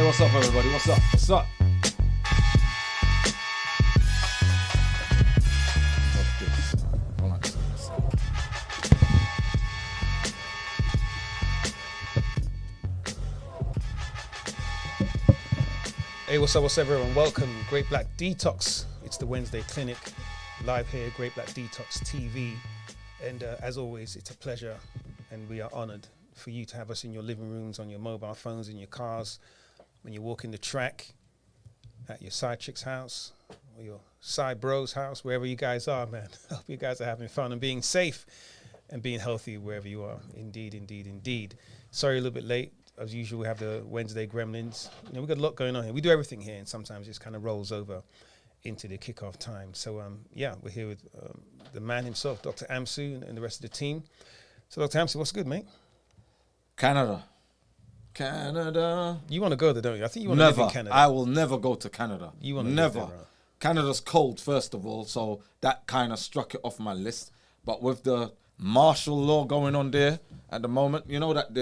what's up, everybody? What's up? What's up? Hey, what's up, everyone? Welcome, Great Black Detox. It's the Wednesday clinic, live here, Great Black Detox TV. And as always, it's a pleasure, and we are honored for you to have us in your living rooms, on your mobile phones, in your cars, when you're walking the track, at your side chick's house, or your side bro's house, wherever you guys are, man. I hope you guys are having fun and being safe and being healthy wherever you are. Indeed, indeed, indeed. Sorry, a little bit late. As usual, we have the Wednesday gremlins. You know, we've got a lot going on here. We do everything here, and sometimes it just kind of rolls over into the kickoff time. So, yeah, we're here with the man himself, Dr. Amsu, and the rest of the team. So, Dr. Amsu, what's good, mate? Canada. You want to go there, don't you? I think you want to live in Canada. I will never go to Canada. You want to never. Live there, right? Canada's cold, first of all, so that kind of struck it off my list. But with the martial law going on there at the moment, you know that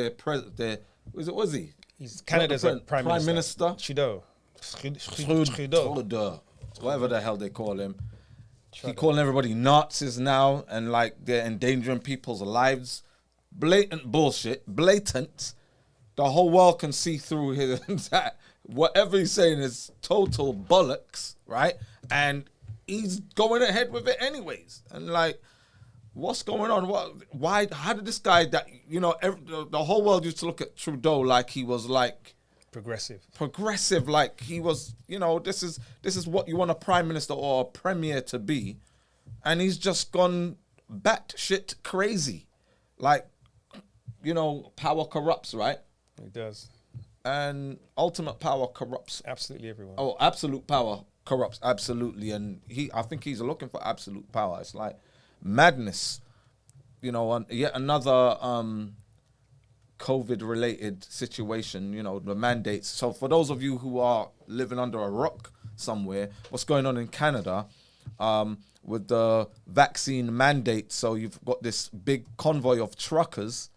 was he? He's Canada's Prime Minister. Trudeau. Whatever the hell they call him. He's calling everybody Nazis now, and like they're endangering people's lives. Blatant bullshit. Blatant. The whole world can see through his that. Whatever he's saying is total bollocks, right? And he's going ahead with it anyways. And like, what's going on? Why? How did this guy that, you know, the whole world used to look at Trudeau like he was like progressive, like he was, you know, this is what you want a prime minister or a premier to be, and he's just gone batshit crazy. Like, you know, power corrupts, right? It does. And ultimate power corrupts absolutely everyone. Oh, absolute power corrupts absolutely, and I think he's looking for absolute power. It's like madness, you know. Yet another COVID-related situation, you know, the mandates. So for those of you who are living under a rock somewhere, what's going on in Canada with the vaccine mandate? So you've got this big convoy of truckers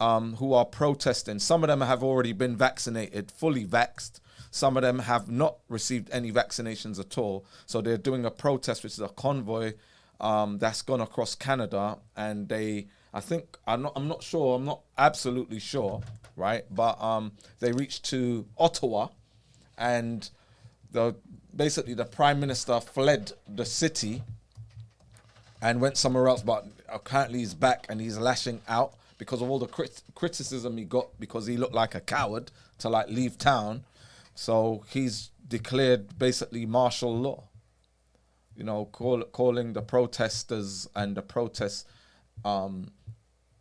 who are protesting. Some of them have already been vaccinated, fully vaxxed. Some of them have not received any vaccinations at all. So they're doing a protest, which is a convoy that's gone across Canada, and I'm not sure, I'm not absolutely sure, right? But they reached to Ottawa, and basically the Prime Minister fled the city and went somewhere else, but apparently he's back and he's lashing out because of all the criticism he got because he looked like a coward to like leave town. So he's declared basically martial law. You know, calling the protesters and the protests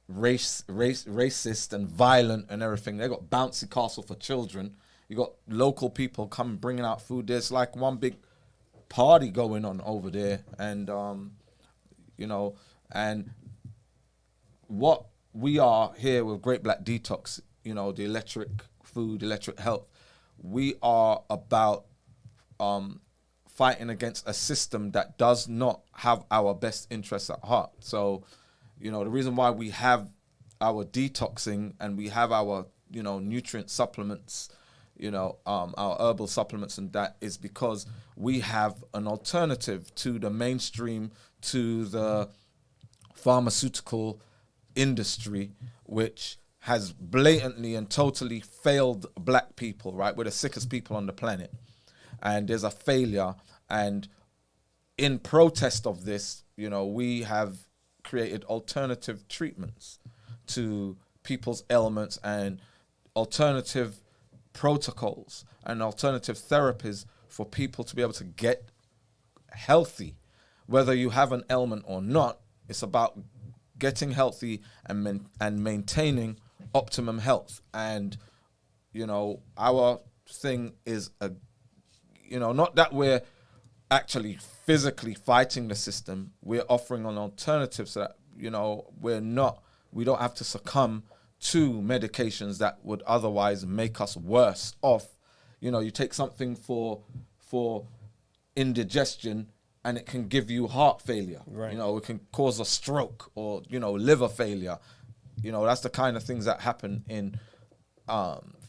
racist and violent and everything. They got bouncy castle for children. You got local people bringing out food. There's like one big party going on over there, and you know, and what we are here with Great Black Detox, you know, the electric food, electric health. We are about fighting against a system that does not have our best interests at heart. So, you know, the reason why we have our detoxing and we have our, you know, nutrient supplements, you know, our herbal supplements, and that is because we have an alternative to the mainstream, to the pharmaceutical industry, which has blatantly and totally failed black people, right? We're the sickest people on the planet. And there's a failure. And in protest of this, you know, we have created alternative treatments to people's ailments and alternative protocols and alternative therapies for people to be able to get healthy. Whether you have an ailment or not, it's about getting healthy and maintaining optimum health. And, you know, our thing is, you know, not that we're actually physically fighting the system. We're offering an alternative so that, you know, we don't have to succumb to medications that would otherwise make us worse off. You know, you take something for indigestion and it can give you heart failure. Right. You know, it can cause a stroke or, you know, liver failure. You know, that's the kind of things that happen in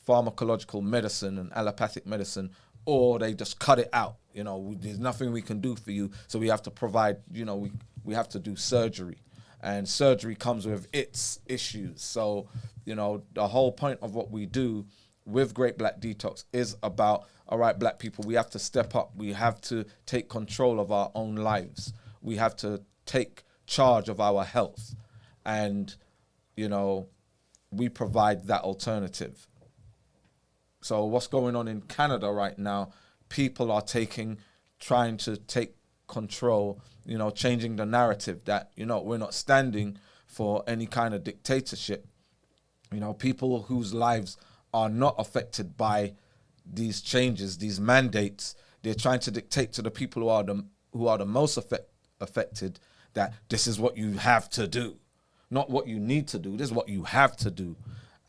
pharmacological medicine and allopathic medicine, or they just cut it out. You know, there's nothing we can do for you, so we have to provide, you know, we have to do surgery. And surgery comes with its issues. So, you know, the whole point of what we do with Great Black Detox is about, all right, black people, we have to step up. We have to take control of our own lives. We have to take charge of our health. And, you know, we provide that alternative. So what's going on in Canada right now, people are trying to take control, you know, changing the narrative that, you know, we're not standing for any kind of dictatorship. You know, people whose lives are not affected by these changes, these mandates, they're trying to dictate to the people who are the most affected that this is what you have to do, not what you need to do. This is what you have to do.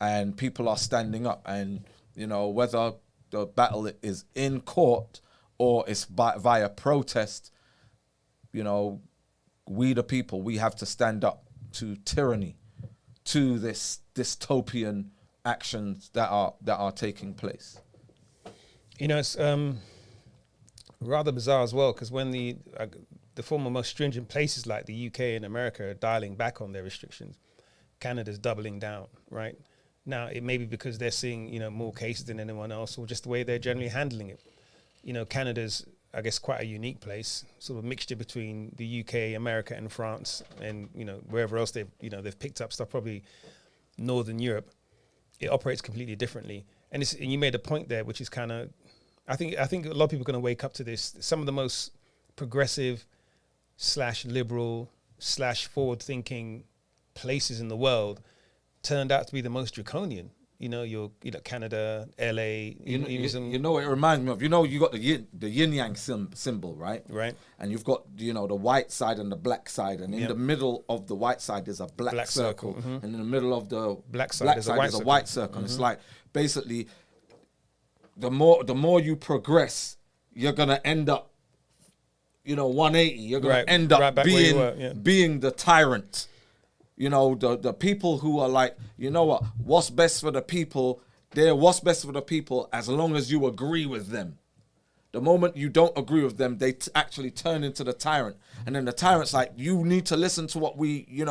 And people are standing up, and, you know, whether the battle is in court or it's via protest, you know, we the people, we have to stand up to tyranny, to this dystopian actions that are taking place. You know, it's rather bizarre as well, because when the former most stringent places like the UK and America are dialing back on their restrictions, Canada's doubling down, right? Now, it may be because they're seeing, you know, more cases than anyone else, or just the way they're generally handling it. You know, Canada's, I guess, quite a unique place, sort of mixture between the UK, America, and France, and, you know, wherever else they've picked up stuff, probably Northern Europe. It operates completely differently. And you made a point there, which is kind of, I think a lot of people are going to wake up to this. Some of the most progressive / liberal / forward-thinking places in the world turned out to be the most draconian. You know, Canada, LA. You know what it reminds me of? You know, you got the yin yang symbol, right? Right. And you've got, you know, the white side and the black side, and in the middle of the white side is a black circle, and in the middle of the black side is a white circle. And it's like, basically, the more you progress, you're gonna end up, you know, 180. You're gonna end up being the tyrant. You know, the people who are like, you know what, what's best for the people, they're what's best for the people as long as you agree with them. The moment you don't agree with them, they actually turn into the tyrant. And then the tyrant's like, you need to listen to what you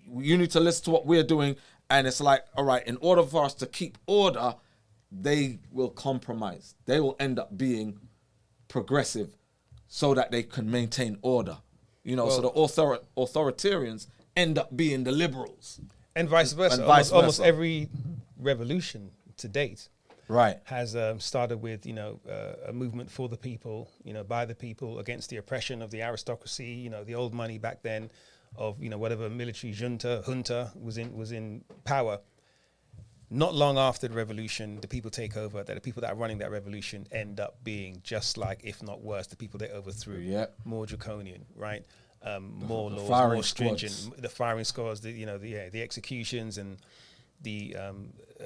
need to listen to what we're doing. And it's like, all right, in order for us to keep order, they will compromise. They will end up being progressive so that they can maintain order. You know, so the authoritarians end up being the liberals, and vice versa. Almost every revolution to date, right, has started with, you know, a movement for the people, you know, by the people, against the oppression of the aristocracy. You know, the old money back then, of, you know, whatever military junta was in power. Not long after the revolution, the people take over. That the people that are running that revolution end up being just like, if not worse, the people they overthrew. Yeah, more draconian, right? More laws, more stringent. Squads. The firing squads, the executions, and the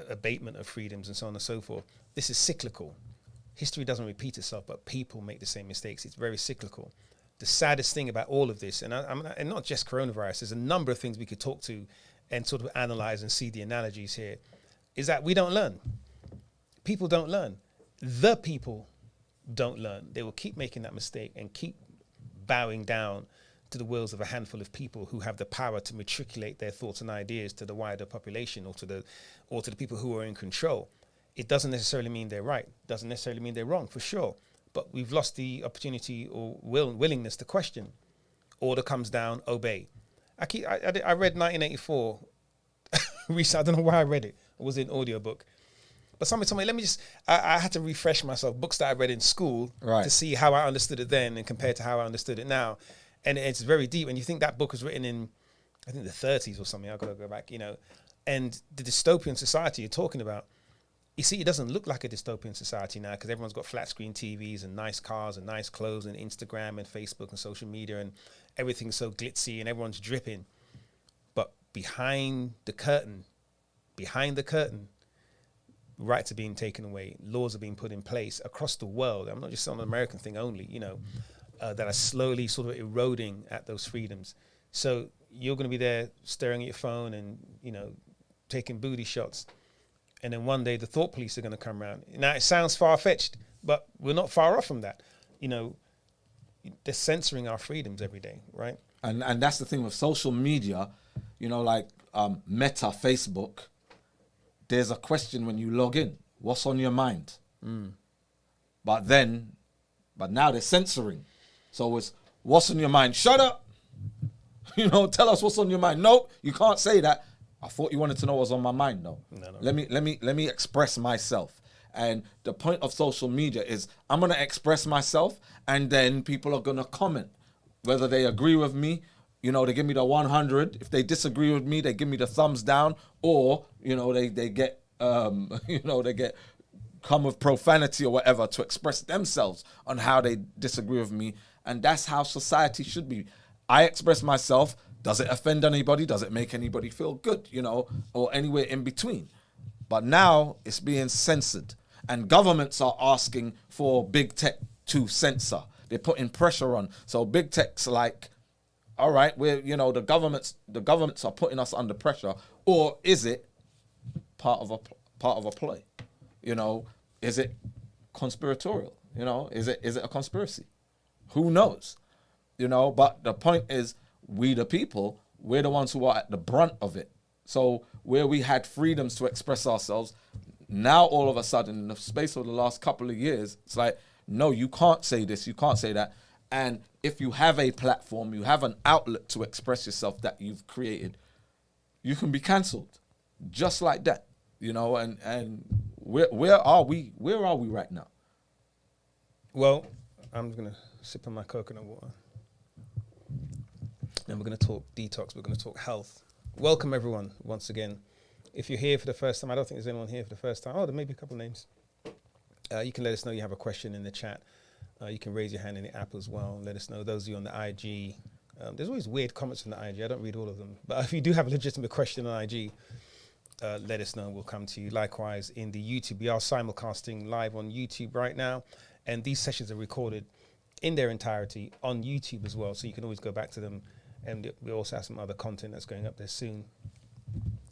abatement of freedoms, and so on and so forth. This is cyclical. History doesn't repeat itself, but people make the same mistakes. It's very cyclical. The saddest thing about all of this, and not just coronavirus, there's a number of things we could talk to and sort of analyze and see the analogies here, is that we don't learn. People don't learn. The people don't learn. They will keep making that mistake and keep bowing down to the wills of a handful of people who have the power to matriculate their thoughts and ideas to the wider population, or to the people who are in control. It doesn't necessarily mean they're right. Doesn't necessarily mean they're wrong, for sure. But we've lost the opportunity or willingness to question. Order comes down, obey. I read 1984. I don't know where I read it. It was in audiobook. But somebody told me, I had to refresh myself, books that I read in school, to see how I understood it then and compared to how I understood it now. And it's very deep. And you think that book was written in, I think, the 30s or something. I've got to go back, you know. And the dystopian society you're talking about, you see, it doesn't look like a dystopian society now, because everyone's got flat screen TVs and nice cars and nice clothes and Instagram and Facebook and social media, and everything's so glitzy and everyone's dripping. But behind the curtain, rights are being taken away, laws are being put in place across the world. I'm not just on an American thing only, you know, that are slowly sort of eroding at those freedoms. So you're going to be there staring at your phone and, you know, taking booty shots, and then one day the thought police are going to come around. Now it sounds far-fetched, but we're not far off from that. You know, they're censoring our freedoms every day, right? And that's the thing with social media, you know, like Meta, Facebook, there's a question when you log in, what's on your mind? But now they're censoring. So it's, what's on your mind? Shut up. You know, tell us what's on your mind. Nope, you can't say that. I thought you wanted to know what's on my mind. No. Let me express myself. And the point of social media is I'm going to express myself, and then people are going to comment. Whether they agree with me, you know, they give me the 100. If they disagree with me, they give me the thumbs down, or, you know, they get, you know, they get come with profanity or whatever to express themselves on how they disagree with me. And that's how society should be. I express myself. Does it offend anybody? Does it make anybody feel good? You know, or anywhere in between. But now it's being censored, and governments are asking for big tech to censor. They're putting pressure on. So big tech's like, all right, we're, you know, the governments are putting us under pressure, or is it part of a play? You know, is it conspiratorial? You know, is it a conspiracy? Who knows? You know, but the point is, we the people, we're the ones who are at the brunt of it. So where we had freedoms to express ourselves, now all of a sudden, in the space of the last couple of years, it's like, no, you can't say this, you can't say that. And if you have a platform, you have an outlet to express yourself that you've created, you can be cancelled just like that. You know, and where are we right now? Well, I'm going to sip on my coconut water. And we're going to talk detox. We're going to talk health. Welcome, everyone, once again. If you're here for the first time, I don't think there's anyone here for the first time. Oh, there may be a couple of names. You can let us know you have a question in the chat. You can raise your hand in the app as well. Let us know. Those of you on the IG. There's always weird comments on the IG. I don't read all of them. But if you do have a legitimate question on IG, let us know. We'll come to you. Likewise, in the YouTube. We are simulcasting live on YouTube right now. And these sessions are recorded in their entirety on YouTube as well. So you can always go back to them. And we also have some other content that's going up there soon.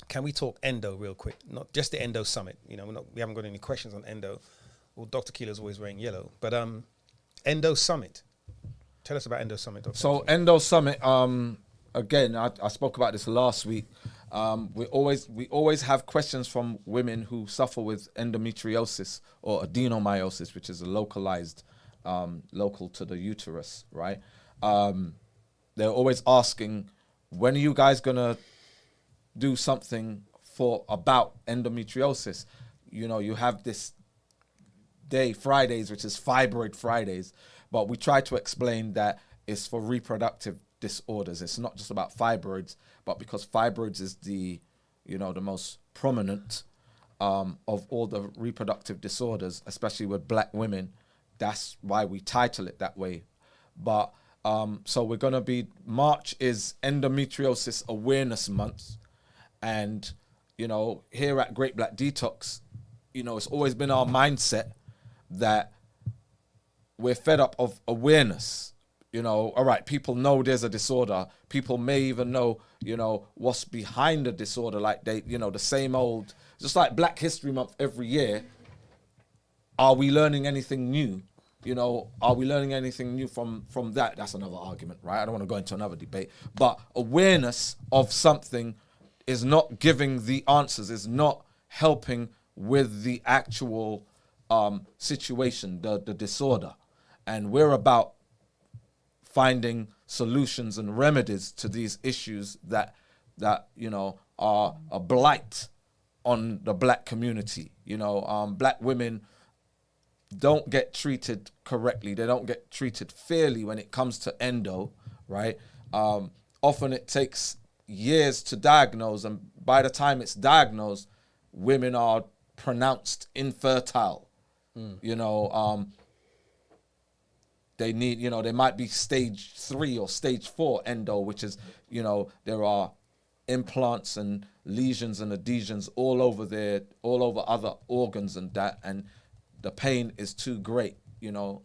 Can we talk endo real quick? Not just the endo summit. You know, we haven't got any questions on endo. Well, Dr. Keeler's always wearing yellow. But endo summit. Tell us about endo summit. Dr. So endo summit. Again, I spoke about this last week. We always have questions from women who suffer with endometriosis or adenomyosis, which is a localized, local to the uterus, right? They're always asking, when are you guys gonna do something about endometriosis? You know, you have this day, Fridays, which is Fibroid Fridays, but we try to explain that it's for reproductive disorders. It's not just about fibroids, but because fibroids is the most prominent of all the reproductive disorders, especially with black women. That's why we title it that way. But so we're going to be, March is Endometriosis Awareness Month. And, you know, here at Great Black Detox, you know, it's always been our mindset that we're fed up of awareness. You know, all right, people know there's a disorder. People may even know, you know, what's behind the disorder. Like they, you know, the same old, just like Black History Month every year. Are we learning anything new? You know, are we learning anything new from that? That's another argument, right? I don't want to go into another debate. But awareness of something is not giving the answers, is not helping with the actual situation, the disorder. And we're about finding solutions and remedies to these issues that you know are a blight on the black community. You know, black women don't get treated correctly. They don't get treated fairly when it comes to endo, right? Often it takes years to diagnose, and by the time it's diagnosed, women are pronounced infertile. You know, they need, you know, they might be stage 3 or stage 4 endo, which is, you know, there are implants and lesions and adhesions all over other organs and that, and the pain is too great, you know,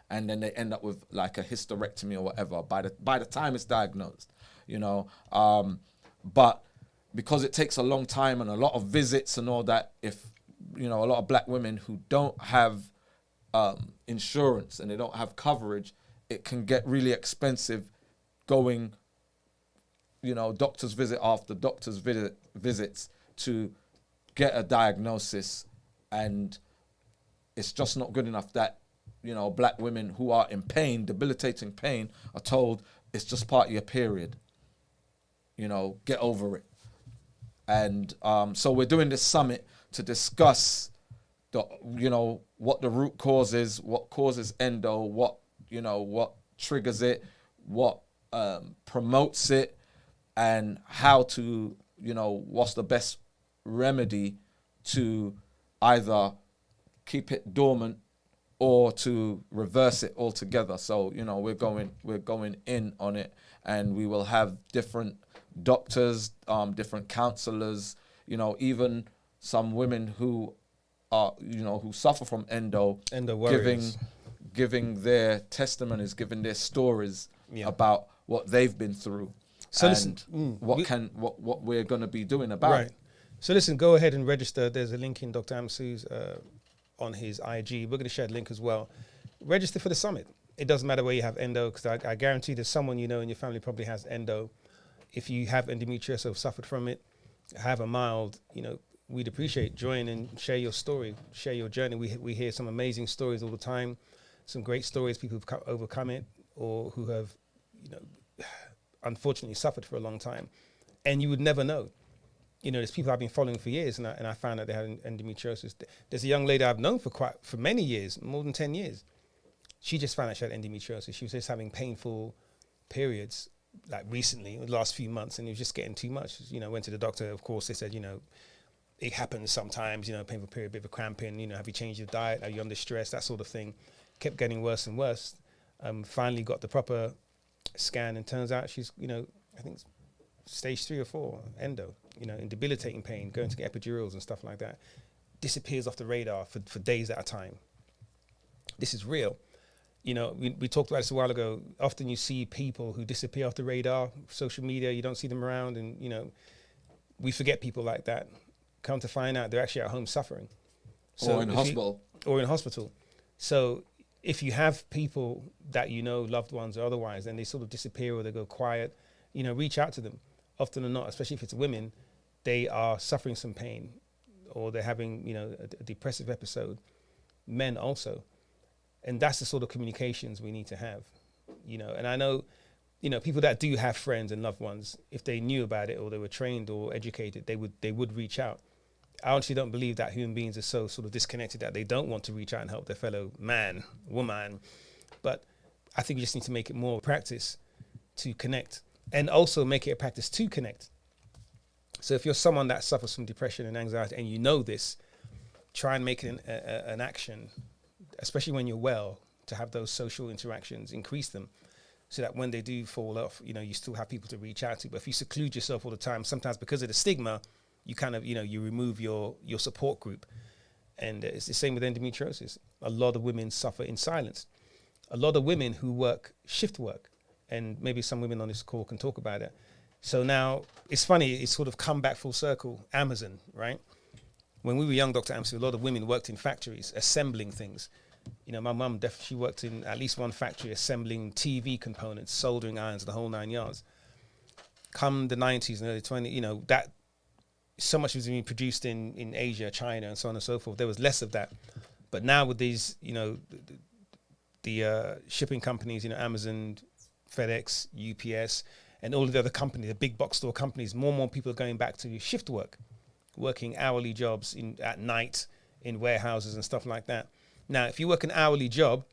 and then they end up with like a hysterectomy or whatever by the time it's diagnosed, you know. But because it takes a long time and a lot of visits and all that, if, you know, a lot of black women who don't have insurance and they don't have coverage, it can get really expensive going, you know, doctor's visit after doctor's visits to get a diagnosis. And it's just not good enough that, you know, black women who are in pain, debilitating pain, are told it's just part of your period. You know, get over it. And so we're doing this summit to discuss the, you know, what the root cause is, what causes endo, what, you know, what triggers it, what promotes it, and how to, you know, what's the best remedy to either keep it dormant or to reverse it altogether. So, you know, we're going in on it, and we will have different doctors, different counselors, you know, even some women who are, you know, who suffer from endo giving their testimonies, giving their stories about what they've been through. So and listen, what we're going to be doing about it. So listen, go ahead and register. There's a link in Dr. Amsu's on his IG. We're going to share the link as well. Register for the summit. It doesn't matter where you have endo, because I guarantee there's someone you know in your family probably has endo. If you have endometriosis or suffered from it, have a mild, you know, we'd appreciate join and share your story, share your journey. We hear some amazing stories all the time, some great stories, people who've overcome it or who have, you know, unfortunately suffered for a long time, and you would never know. You know, there's people I've been following for years, and I found out they had endometriosis. There's a young lady I've known for many years, more than 10 years. She just found out she had endometriosis. She was just having painful periods, like recently, the last few months, and it was just getting too much. You know, went to the doctor. Of course, they said, you know, it happens sometimes. You know, painful period, bit of a cramping. You know, have you changed your diet? Are you under stress? That sort of thing. Kept getting worse and worse. Finally got the proper scan, and turns out she's, you know, I think stage 3 or 4 endo. You know, in debilitating pain, going to get epidurals and stuff like that. Disappears off the radar for days at a time. This is real. You know, we talked about this a while ago. Often you see people who disappear off the radar, social media, you don't see them around, and, you know, we forget people like that. Come to find out they're actually at home suffering. So or in hospital. Or in hospital. So if you have people that you know, loved ones or otherwise, and they sort of disappear or they go quiet, you know, reach out to them. Often or not, especially if it's women, they are suffering some pain, or they're having, you know, a depressive episode. Men also. And that's the sort of communications we need to have, you know. And I know, you know, people that do have friends and loved ones, if they knew about it or they were trained or educated, they would reach out. I honestly don't believe that human beings are so sort of disconnected that they don't want to reach out and help their fellow man, woman. But I think we just need to make it more a practice to connect, and also make it a practice to connect. So if you're someone that suffers from depression and anxiety and you know this, try and make it an action, especially when you're well, to have those social interactions, increase them, so that when they do fall off, you know, you still have people to reach out to. But if you seclude yourself all the time, sometimes because of the stigma, you kind of, you know, you remove your support group. And it's the same with endometriosis. A lot of women suffer in silence. A lot of women who work shift work, and maybe some women on this call can talk about it. So now it's funny, it's sort of come back full circle. Amazon, right? When we were young, Dr. Amsu, a lot of women worked in factories, assembling things. You know, my mum she worked in at least one factory assembling TV components, soldering irons, the whole 9 yards. Come the 90s and early 20s, you know, that so much was being produced in Asia, China, and so on and so forth. There was less of that. But now with these, you know, the shipping companies, you know, Amazon, FedEx, UPS, and all of the other companies, the big box store companies, more and more people are going back to shift work, working hourly jobs at night in warehouses and stuff like that. Now, if you work an hourly job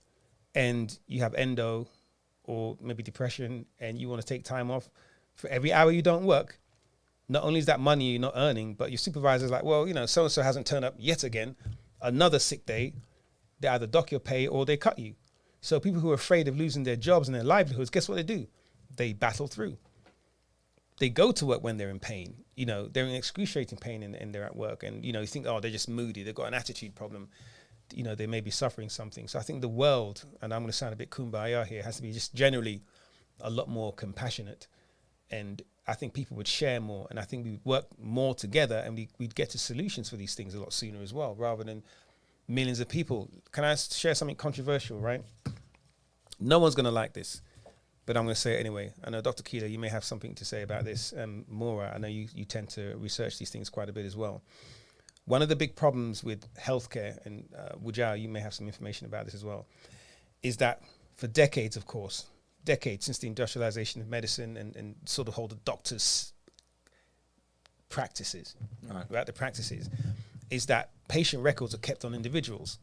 and you have endo or maybe depression and you want to take time off, for every hour you don't work, not only is that money you're not earning, but your supervisor's like, well, you know, so-and-so hasn't turned up yet again, another sick day, they either dock your pay or they cut you. So people who are afraid of losing their jobs and their livelihoods, guess what they do? They battle through. They go to work when they're in pain. You know, they're in excruciating pain and they're at work. And, you know, you think, oh, they're just moody. They've got an attitude problem. You know, they may be suffering something. So I think the world, and I'm going to sound a bit kumbaya here, has to be just generally a lot more compassionate And I think people would share more, and I think we'd work more together, and we'd get to solutions for these things a lot sooner as well, rather than millions of people. Can I share something controversial, right? No one's going to like this, but I'm going to say it anyway. I know, Dr. Keela, you may have something to say about this. Maura, I know you tend to research these things quite a bit as well. One of the big problems with healthcare, and Wujao, you may have some information about this as well, is that for decades, of course, since the industrialization of medicine and sort of whole the doctors' practices, right, the practices, is that patient records are kept on individuals,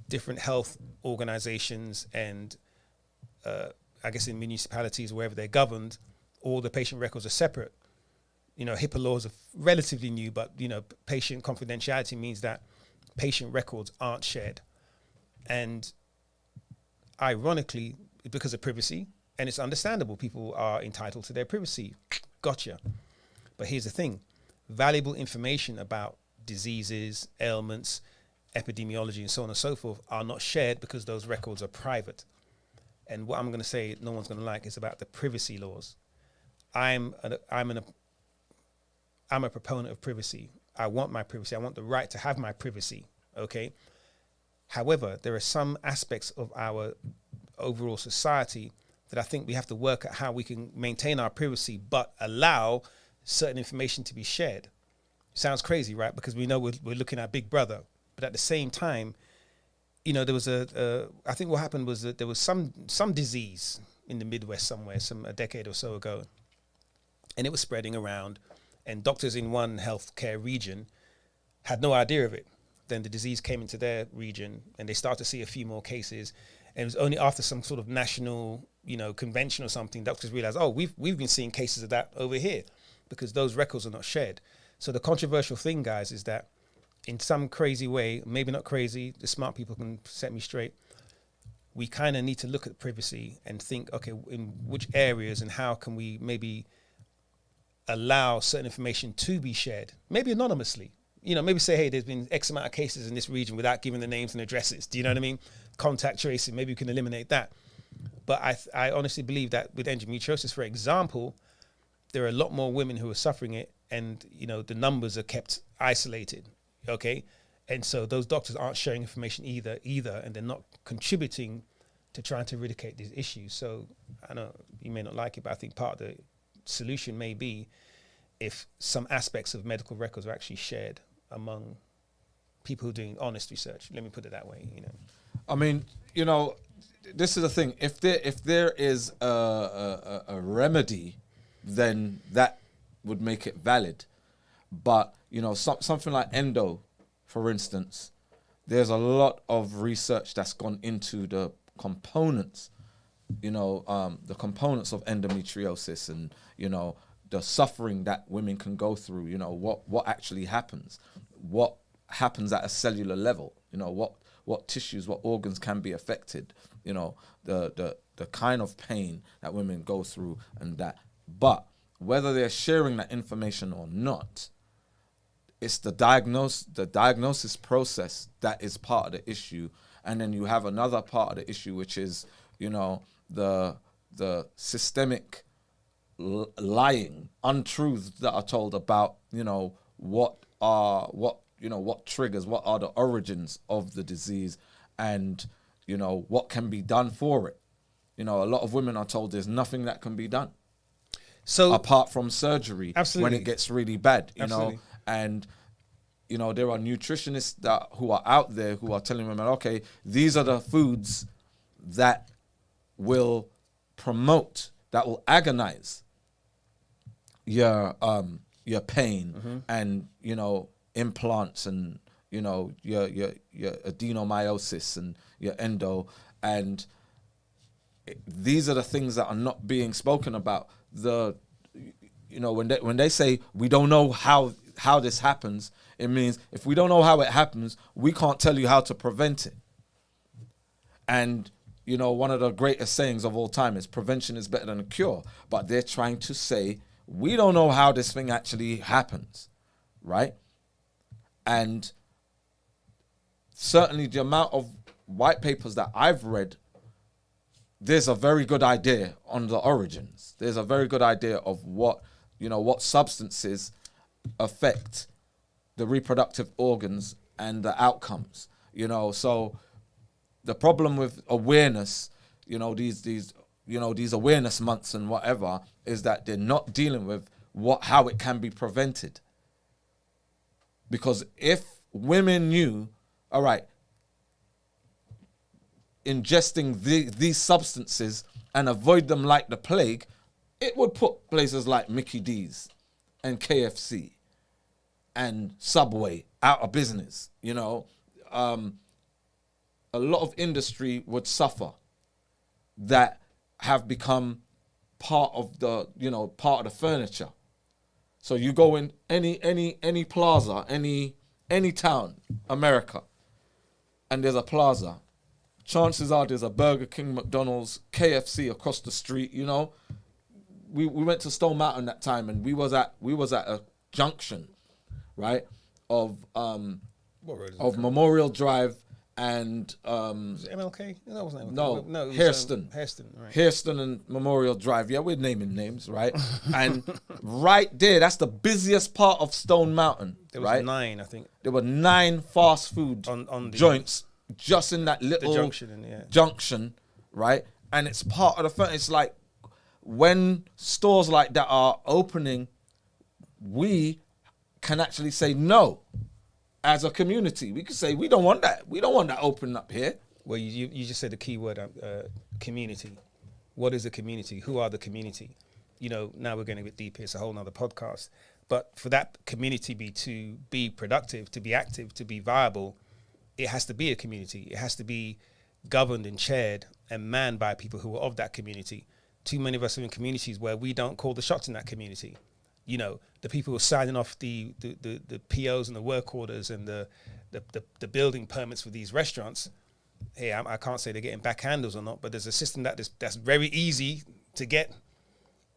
different health organizations, and I guess in municipalities, wherever they're governed, all the patient records are separate. HIPAA laws are relatively new, but, patient confidentiality means that patient records aren't shared. And ironically, because of privacy, and it's understandable, people are entitled to their privacy. Gotcha. But here's the thing. Valuable information about diseases, ailments, epidemiology, and so on and so forth are not shared because those records are private. And what I'm going to say no one's going to like is about the privacy laws. I'm a proponent of privacy. I want my privacy. I want the right to have my privacy. Okay. However, there are some aspects of our overall society that I think we have to work at how we can maintain our privacy, but allow certain information to be shared. Sounds crazy, right? Because we know we're looking at Big Brother, but at the same time, there was I think what happened was that there was some disease in the Midwest somewhere, a decade or so ago, and it was spreading around, and doctors in one healthcare region had no idea of it. Then the disease came into their region, and they started to see a few more cases. And it was only after some sort of national, convention or something, doctors realized, we've been seeing cases of that over here, because those records are not shared. So the controversial thing, guys, is that in some crazy way, maybe not crazy, the smart people can set me straight, we kind of need to look at privacy and think, okay, in which areas and how can we maybe allow certain information to be shared, maybe anonymously. Maybe say, hey, there's been X amount of cases in this region without giving the names and addresses. Do you know what I mean? Contact tracing, maybe we can eliminate that. But I honestly believe that with endometriosis, for example, there are a lot more women who are suffering it, and, the numbers are kept isolated, okay? And so those doctors aren't sharing information either, and they're not contributing to trying to eradicate these issues. So I know you may not like it, but I think part of the solution may be if some aspects of medical records are actually shared among people who are doing honest research. Let me put it that way. I mean, this is the thing. If there is a remedy, then that would make it valid. But something like endo, for instance, there's a lot of research that's gone into the components, the components of endometriosis, and the suffering that women can go through. What actually happens, what happens at a cellular level, what tissues, what organs can be affected, the kind of pain that women go through, and that. But whether they're sharing that information or not, it's the diagnosis process that is part of the issue. And then you have another part of the issue, which is, the systemic lying, untruths that are told about, what triggers, what are the origins of the disease, and, what can be done for it. A lot of women are told there's nothing that can be done. So apart from surgery, when it gets really bad, and there are nutritionists who are out there who are telling women, okay, these are the foods that will promote, that will agonize your pain, and implants, and your adenomyosis and your endo, and these are the things that are not being spoken about. When they say we don't know how this happens, it means if we don't know how it happens, we can't tell you how to prevent it. And one of the greatest sayings of all time is prevention is better than a cure. But they're trying to say we don't know how this thing actually happens, right? And certainly the amount of white papers that I've read there's a very good idea on the origins. There's a very good idea of what substances affect the reproductive organs and the outcomes. So the problem with awareness, these awareness months and whatever, is that they're not dealing with how it can be prevented. Because if women knew, all right, ingesting these substances and avoid them like the plague, it would put places like Mickey D's and KFC and Subway out of business. A lot of industry would suffer that have become part of the furniture. So you go in any plaza, any town, America, and there's a plaza. Chances are there's a Burger King, McDonald's, KFC across the street. We went to Stone Mountain that time, and we was at a junction, right, of Memorial Drive and was it MLK? No, it wasn't MLK. No, it was, Hairston. Hairston, right. Hairston and Memorial Drive. Yeah, we're naming names, right? And right there, that's the busiest part of Stone Mountain. There was right? 9, I think. There were 9 fast food on the joints just in that little junction, right? And it's part of the fun. It's like when stores like that are opening, we can actually say no. As a community, we could say we don't want that. We don't want that opening up here. Well, you just said the key word, community. What is a community? Who are the community? Now we're going to get deep. It's a whole nother podcast. But for that community to be productive, to be active, to be viable, it has to be a community. It has to be governed and chaired and manned by people who are of that community. Too many of us are in communities where we don't call the shots in that community. The people who are signing off the POs and the work orders and the building permits for these restaurants. Hey, I can't say they're getting backhanders or not, but there's a system that's very easy to get.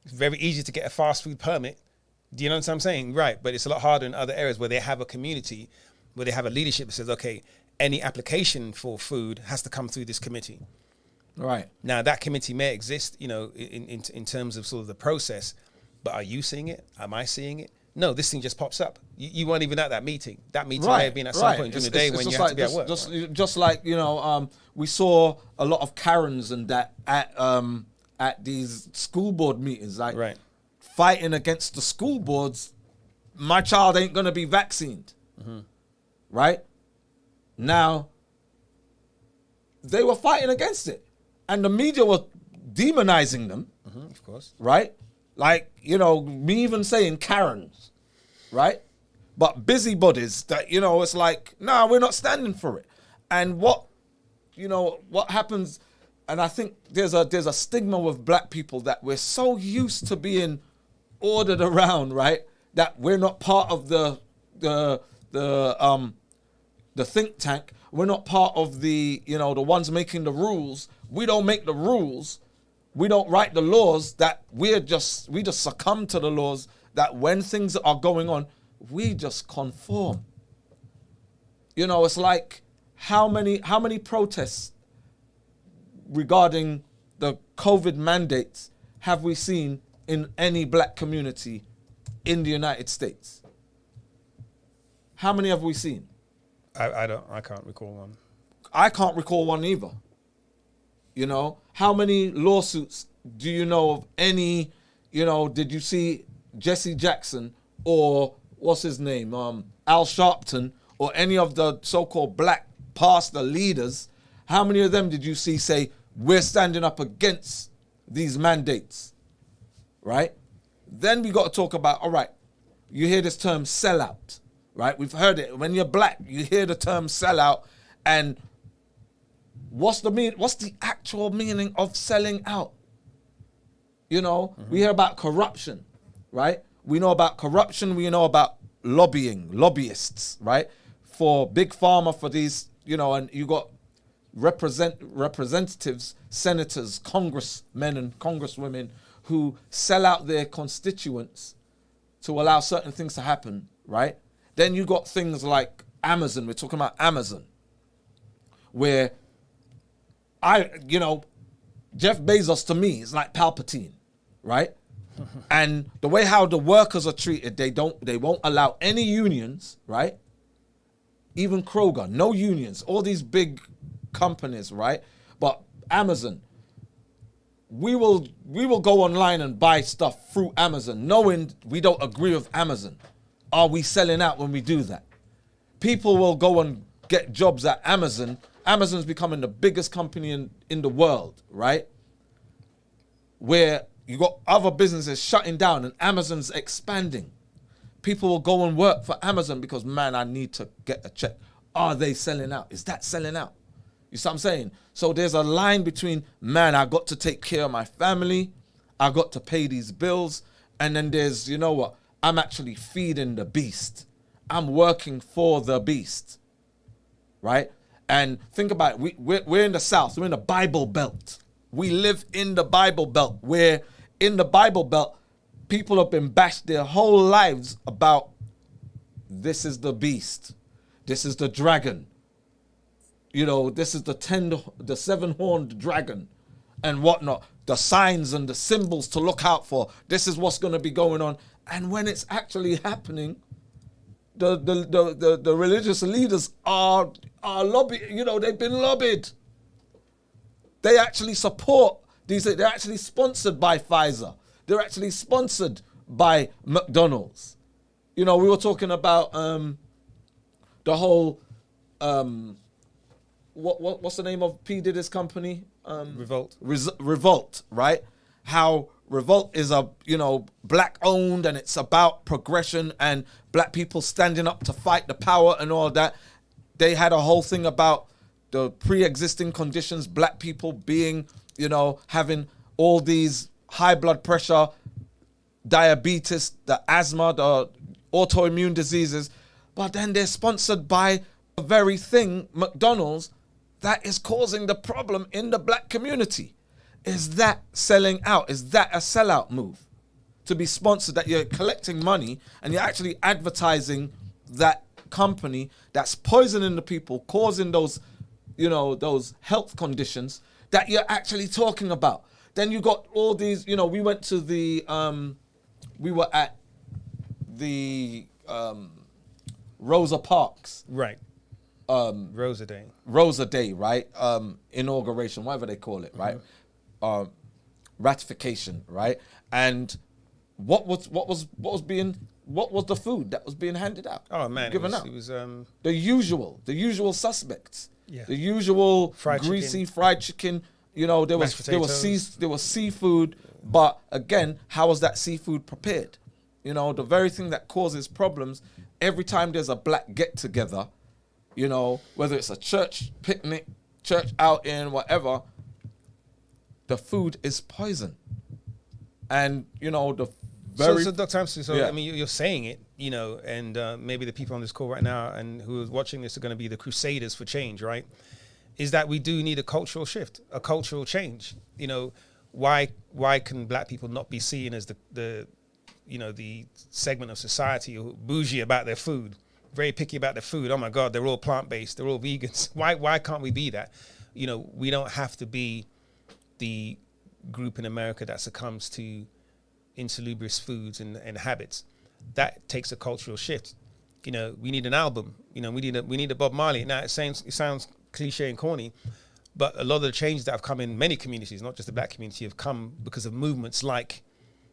It's very easy to get a fast food permit. Do you know what I'm saying? Right, but it's a lot harder in other areas where they have a community, where they have a leadership that says, okay, any application for food has to come through this committee. Right. Now, that committee may exist, in terms of sort of the process, but are you seeing it? Am I seeing it? No, this thing just pops up. You weren't even at that meeting. That meeting may have been at some point during the day when you had to be at work. Just like, we saw a lot of Karens and that at these school board meetings, like fighting against the school boards. My child ain't going to be vaccinated. Mm-hmm. Right? Now, they were fighting against it. And the media was demonizing them. Mm-hmm, of course. Right? Like, me even saying Karens, right? But busybodies that, it's like, nah, we're not standing for it. And what happens, and I think there's a stigma with black people that we're so used to being ordered around, right? That we're not part of the think tank. We're not part of the ones making the rules. We don't make the rules. We don't write the laws, that we just succumb to the laws, that when things are going on, we just conform. It's like how many protests regarding the COVID mandates have we seen in any black community in the United States? How many have we seen? I can't recall one. I can't recall one either. How many lawsuits do you know of any, did you see Jesse Jackson or what's his name, Al Sharpton, or any of the so-called black pastor leaders? How many of them did you see say, we're standing up against these mandates, right? Then we got to talk about, all right, you hear this term sellout, right? We've heard it. When you're black, you hear the term sellout, and what's the actual meaning of selling out? We hear about corruption, right? We know about corruption. We know about lobbyists, right? For big pharma, for these, and you got representatives, senators, congressmen and congresswomen who sell out their constituents to allow certain things to happen, right? Then you got things like Amazon. We're talking about Amazon, where Jeff Bezos to me is like Palpatine, right? And the way how the workers are treated, they won't allow any unions, right? Even Kroger, no unions, all these big companies, right? But Amazon, we will go online and buy stuff through Amazon, knowing we don't agree with Amazon. Are we selling out when we do that? People will go and get jobs at Amazon. Amazon's becoming the biggest company in the world, right? Where you got other businesses shutting down and Amazon's expanding. People will go and work for Amazon because, man, I need to get a check. Are they selling out? Is that selling out? You see what I'm saying? So there's a line between, man, I got to take care of my family, I got to pay these bills, and then there's, you know what, I'm actually feeding the beast. I'm working for the beast, right? And think about it, we're in the South, we're in the Bible Belt. We live in the Bible Belt, where in the Bible Belt, people have been bashed their whole lives about this is the beast, this is the dragon. You know, this is the seven-horned dragon and whatnot. The signs and the symbols to look out for. This is what's going to be going on. And when it's actually happening, the religious leaders are lobbied. You know, they've been lobbied. They actually support these. They're actually sponsored by Pfizer. They're actually sponsored by McDonald's. You know, we were talking about the whole. What's the name of P. Diddy's company? Revolt. Revolt, right? How Revolt is black owned, and it's about progression and black people standing up to fight the power and all that. They had a whole thing about the pre-existing conditions, black people being, having all these high blood pressure, diabetes, the asthma, the autoimmune diseases. But then they're sponsored by the very thing, McDonald's, that is causing the problem in the black community. Is that selling out? Is that a sellout move? To be sponsored, that you're collecting money and you're actually advertising that company that's poisoning the people, causing those, those health conditions that you're actually talking about. Then you got all these, we went to the, we were at the Rosa Parks. Right. Rosa Day, right? Inauguration, whatever they call it, right? Ratification, right? And what was the food that was being handed out? Oh man, given out. It was the usual suspects. Yeah. The usual greasy fried chicken. There was seafood, but again, how was that seafood prepared? The very thing that causes problems every time there's a black get together. Whether it's a church picnic, church outing, whatever, the food is poison. And, the very... So Dr. Amsu, yeah. I mean, you're saying it, and maybe the people on this call right now and who are watching this are going to be the crusaders for change, right? Is that we do need a cultural shift, a cultural change. Why can black people not be seen as the segment of society who bougie about their food? Very picky about their food. Oh my God, they're all plant-based. They're all vegans. Why can't we be that? We don't have to be the group in America that succumbs to insalubrious foods and habits. That takes a cultural shift. We need an album. We need a Bob Marley. Now it sounds cliche and corny, but a lot of the changes that have come in many communities, not just the black community, have come because of movements like,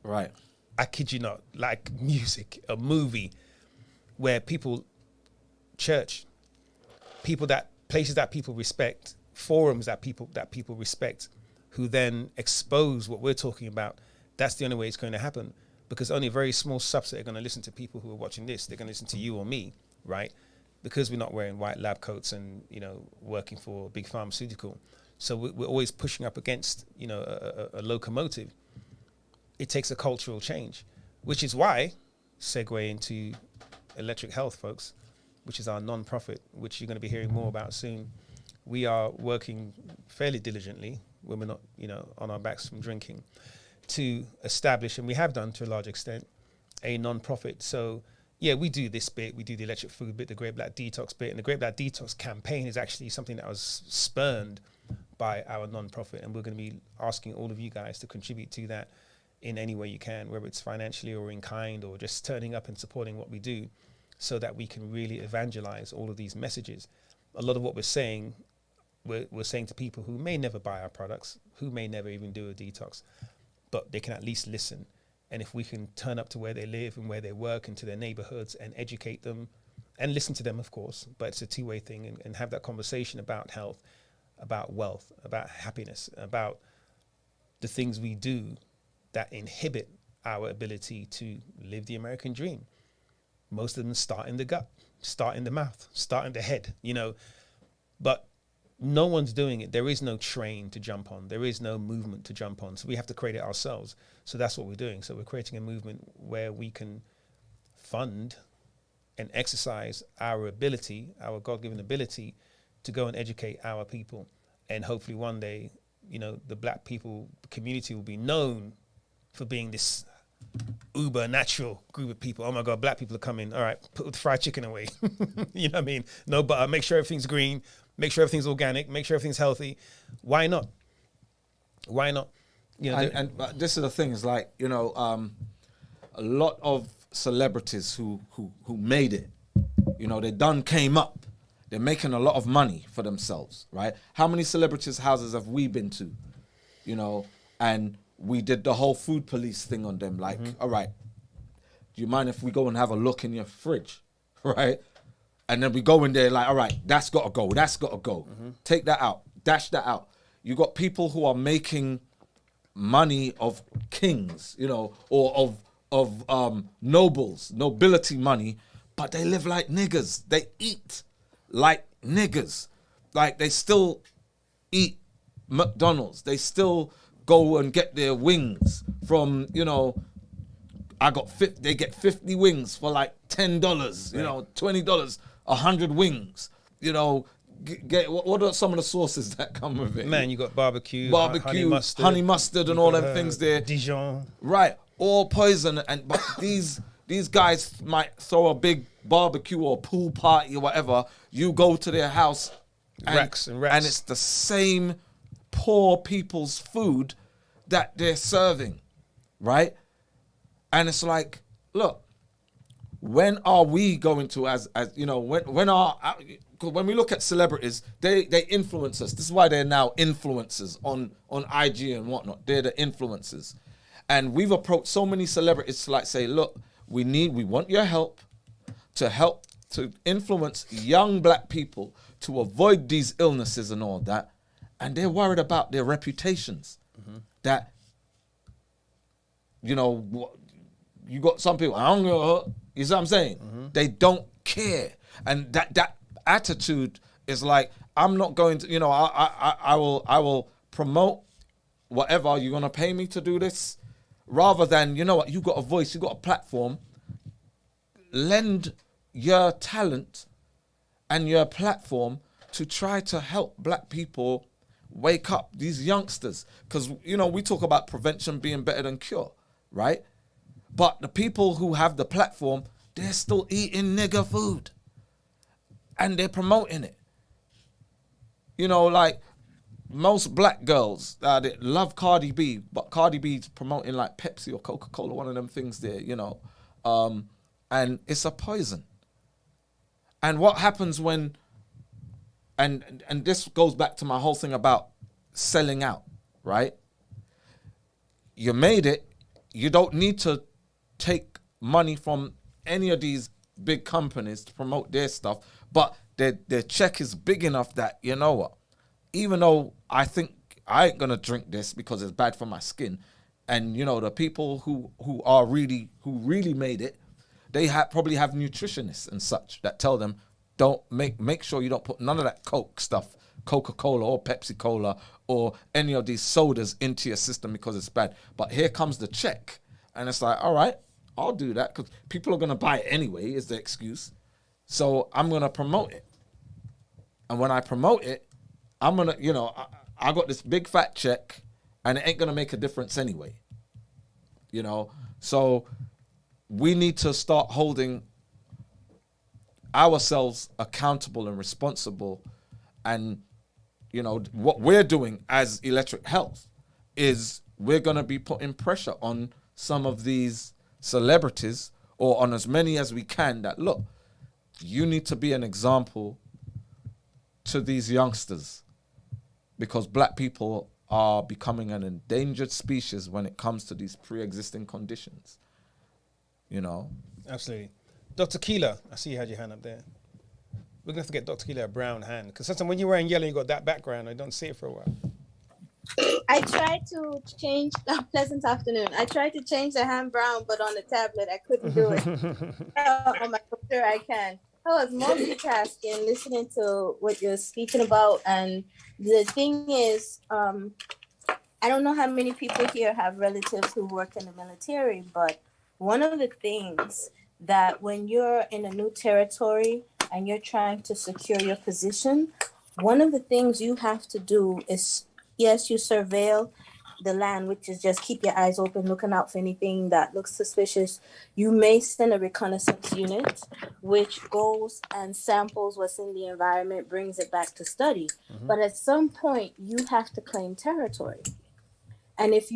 right? I kid you not, like music, a movie, where church, places that people respect, forums that people respect, who then expose what we're talking about. That's the only way it's going to happen, because only a very small subset are going to listen to people who are watching this. They're going to listen to you or me, right? Because we're not wearing white lab coats and working for a big pharmaceutical. So we're always pushing up against a locomotive. It takes a cultural change, which is why, segue into Electric Health, folks, which is our non-profit, which you're going to be hearing more about soon. We are working fairly diligently when we're not, on our backs from drinking, to establish, and we have done to a large extent, a non-profit. So, yeah, we do this bit, we do the electric food bit, the Great Black Detox bit, and the Great Black Detox campaign is actually something that was spurned by our non-profit, and we're going to be asking all of you guys to contribute to that in any way you can, whether it's financially or in kind or just turning up and supporting what we do, so that we can really evangelize all of these messages. A lot of what we're saying to people who may never buy our products, who may never even do a detox, but they can at least listen. And if we can turn up to where they live and where they work and to their neighborhoods and educate them and listen to them, of course, but it's a two-way thing, and have that conversation about health, about wealth, about happiness, about the things we do that inhibit our ability to live the American dream. Most of them start in the gut, start in the mouth, start in the head, but no one's doing it. There is no train to jump on. There is no movement to jump on. So we have to create it ourselves. So that's what we're doing. So we're creating a movement where we can fund and exercise our ability, our God-given ability, to go and educate our people. And hopefully one day, the black people community will be known for being this uber natural group of people. Oh my God, black people are coming. All right, put the fried chicken away. You know what I mean? No butter, make sure everything's green, make sure everything's organic, make sure everything's healthy. Why not? Why not? But this is the thing, is like, a lot of celebrities who made it, they done came up. They're making a lot of money for themselves, right? How many celebrities' houses have we been to? And we did the whole food police thing on them. Like, all right, do you mind if we go and have a look in your fridge, right? And then we go in there like, all right, that's got to go. That's got to go. Take that out. Dash that out. You got people who are making money of kings, or of nobles, nobility money, but they live like niggas. They eat like niggas. Like, they still eat McDonald's. They still go and get their wings from, they get 50 wings for like $10, $20, 100 wings. What are some of the sauces that come with it? Man, you got barbecue, honey mustard and all them things there. Dijon. Right, all poison. But these guys might throw a big barbecue or pool party or whatever. You go to their house and racks. And it's the same poor people's food that they're serving, right? And it's like, look, when are we going to, when we look at celebrities, they influence us. This is why they're now influencers on IG and whatnot. They're the influencers. And we've approached so many celebrities to like say, look, we want your help to influence young black people to avoid these illnesses and all that. And they're worried about their reputations. That, you got some people, I don't know, you see what I'm saying? They don't care. And that attitude is like, I'm not going to, I will promote whatever, you're going to pay me to do this, rather than, you got a voice, you got a platform, lend your talent and your platform to try to help black people wake up, these youngsters. Because, we talk about prevention being better than cure, right? But the people who have the platform, they're still eating nigger food. And they're promoting it. Like most black girls, they love Cardi B, but Cardi B's promoting like Pepsi or Coca-Cola, one of them things there, and it's a poison. And what happens when, and this goes back to my whole thing about selling out, right? You made it. You don't need to take money from any of these big companies to promote their stuff, but their check is big enough that, even though I think I ain't gonna drink this because it's bad for my skin, and the people who really made it, they probably have nutritionists and such that tell them, don't make sure you don't put none of that Coke stuff, Coca-Cola or Pepsi-Cola or any of these sodas into your system because it's bad. But here comes the check. And it's like, all right, I'll do that because people are going to buy it anyway, is the excuse. So I'm going to promote it. And when I promote it, I'm going to, I got this big fat check and it ain't going to make a difference anyway. So we need to start holding ourselves accountable and responsible and, you know, what we're doing as Electric Health is we're going to be putting pressure on some of these celebrities, or on as many as we can, that, look, you need to be an example to these youngsters, because black people are becoming an endangered species when it comes to these pre-existing conditions, you know? Absolutely. Dr. Keela, I see you had your hand up there. We're going to have to get Dr. Keela a brown hand, because sometimes when you're wearing yellow, you got that background. I don't see it for a while. I tried to change, pleasant afternoon. I tried to change the hand brown, but on the tablet, I couldn't do it. On my computer, I can. I was multitasking, listening to what you're speaking about. And the thing is, I don't know how many people here have relatives who work in the military, but one of the things that when you're in a new territory and you're trying to secure your position, one of the things you have to do is, yes, you surveil the land, which is just keep your eyes open, looking out for anything that looks suspicious. You may send a reconnaissance unit, which goes and samples what's in the environment, brings it back to study. Mm-hmm. But at some point, you have to claim territory. And if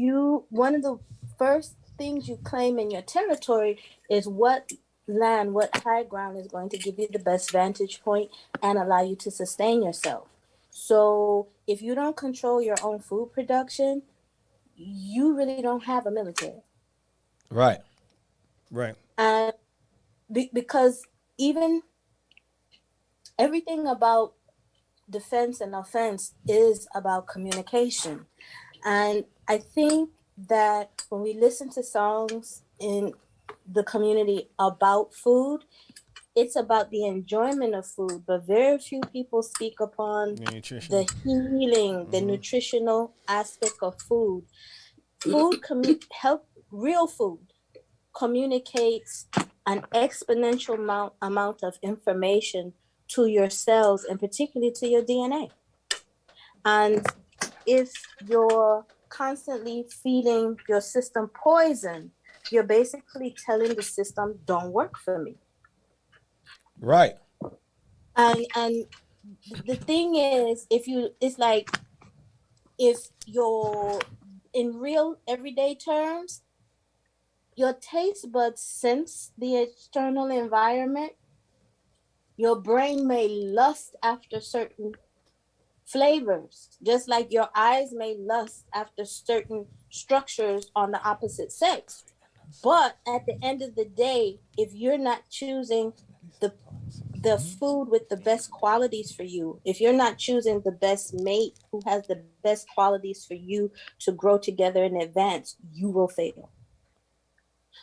one of the first things you claim in your territory is what land, what high ground is going to give you the best vantage point and allow you to sustain yourself. So if you don't control your own food production, you really don't have a military. Right. And because even everything about defense and offense is about communication. And I think that when we listen to songs in the community about food, it's about the enjoyment of food, but very few people speak upon the healing, the nutritional aspect of food. Food, real food communicates an exponential amount of information to your cells, and particularly to your DNA. And if you're constantly feeding your system poison, you're basically telling the system, don't work for me. Right. And the thing is, if you're in real everyday terms, your taste buds sense the external environment. Your brain may lust after certain flavors, just like your eyes may lust after certain structures on the opposite sex. But at the end of the day, if you're not choosing the food with the best qualities for you, if you're not choosing the best mate who has the best qualities for you to grow together and advance, you will fail.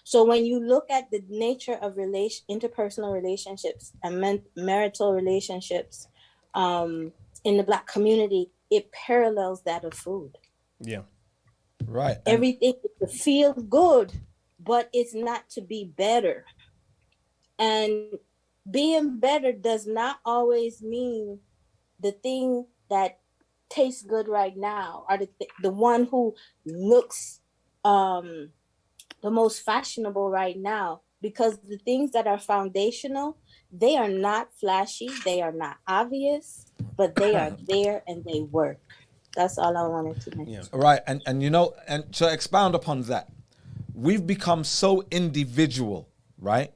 So when you look at the nature of interpersonal relationships and marital relationships in the Black community, it parallels that of food. Yeah. Right. Everything is to feel good, but it's not to be better. And being better does not always mean the thing that tastes good right now, or the one who looks the most fashionable right now, because the things that are foundational, they are not flashy, they are not obvious, but they are there and they work. That's all I wanted to mention. Yeah. Right. And you know, and to expound upon that, we've become so individual, right?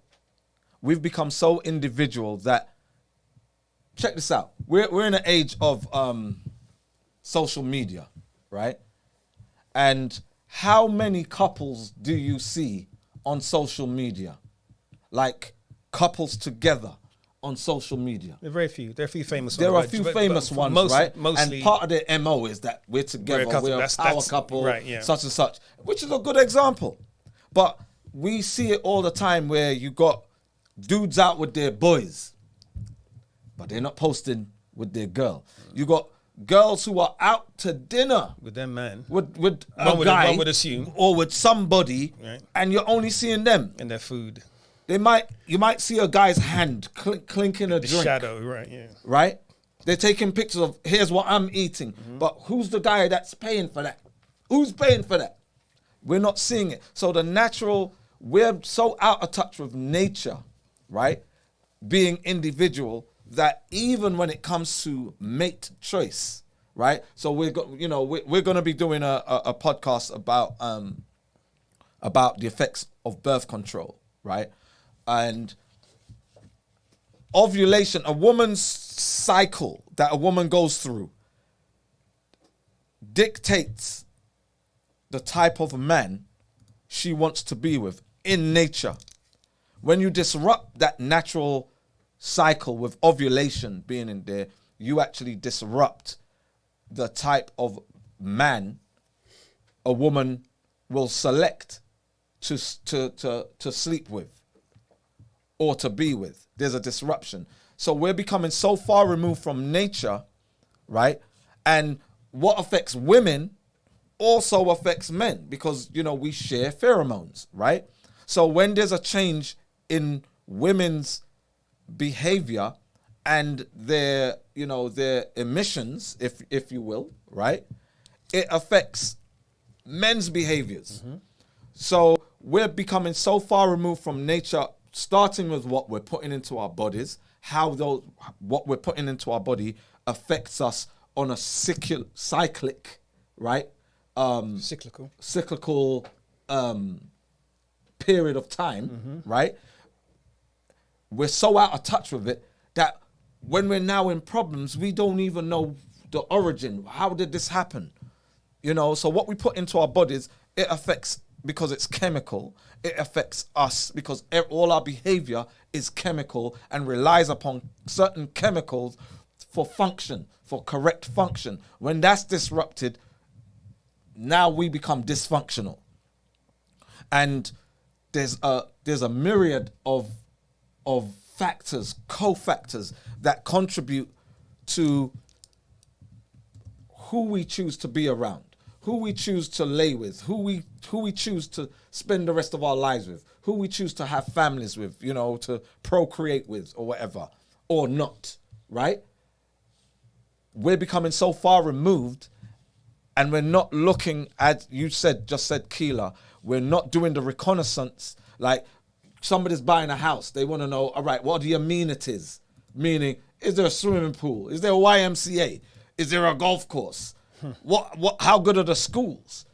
We've become so individual that, check this out. We're in an age of social media, right? And how many couples do you see on social media? Like couples together on social media. There are very few. There are a few famous ones. There are a few famous ones, right? Mostly, and part of their MO is that we're together, we're a power couple, right, yeah. such and such, which is a good example. But we see it all the time where you got dudes out with their boys, but they're not posting with their girl. You got girls who are out to dinner with them man, with a guy, one would assume, or with somebody, right, and you're only seeing them and their food. You might see a guy's hand clinking a drink. Shadow, right? Yeah. Right. They're taking pictures of here's what I'm eating, but who's the guy that's paying for that? Who's paying for that? We're not seeing it. So we're so out of touch with nature, right? Being individual, that even when it comes to mate choice, right? So we're going to be doing a podcast about the effects of birth control, right? And ovulation, a woman's cycle that a woman goes through dictates the type of man she wants to be with in nature. When you disrupt that natural cycle with ovulation being in there, you actually disrupt the type of man a woman will select to sleep with or to be with. There's a disruption. So we're becoming so far removed from nature, right? And what affects women also affects men because, we share pheromones, right? So when there's a change in women's behavior and their emissions, if you will, right? It affects men's behaviors. Mm-hmm. So we're becoming so far removed from nature, starting with what we're putting into our bodies, what we're putting into our body affects us on a cyclic, right? Cyclical period of time, right? We're so out of touch with it that when we're now in problems, we don't even know the origin. How did this happen? So what we put into our bodies, it affects because it's chemical. It affects us because all our behavior is chemical and relies upon certain chemicals for function, for correct function. When that's disrupted, now we become dysfunctional. And there's a myriad of factors, cofactors that contribute to who we choose to be around, who we choose to lay with, who we choose to spend the rest of our lives with, who we choose to have families with, to procreate with or whatever, or not, right? We're becoming so far removed and we're not looking at, just said Keela, we're not doing the reconnaissance. Like somebody's buying a house, they want to know, all right, what are the amenities? Meaning, is there a swimming pool? Is there a YMCA? Is there a golf course? How good are the schools?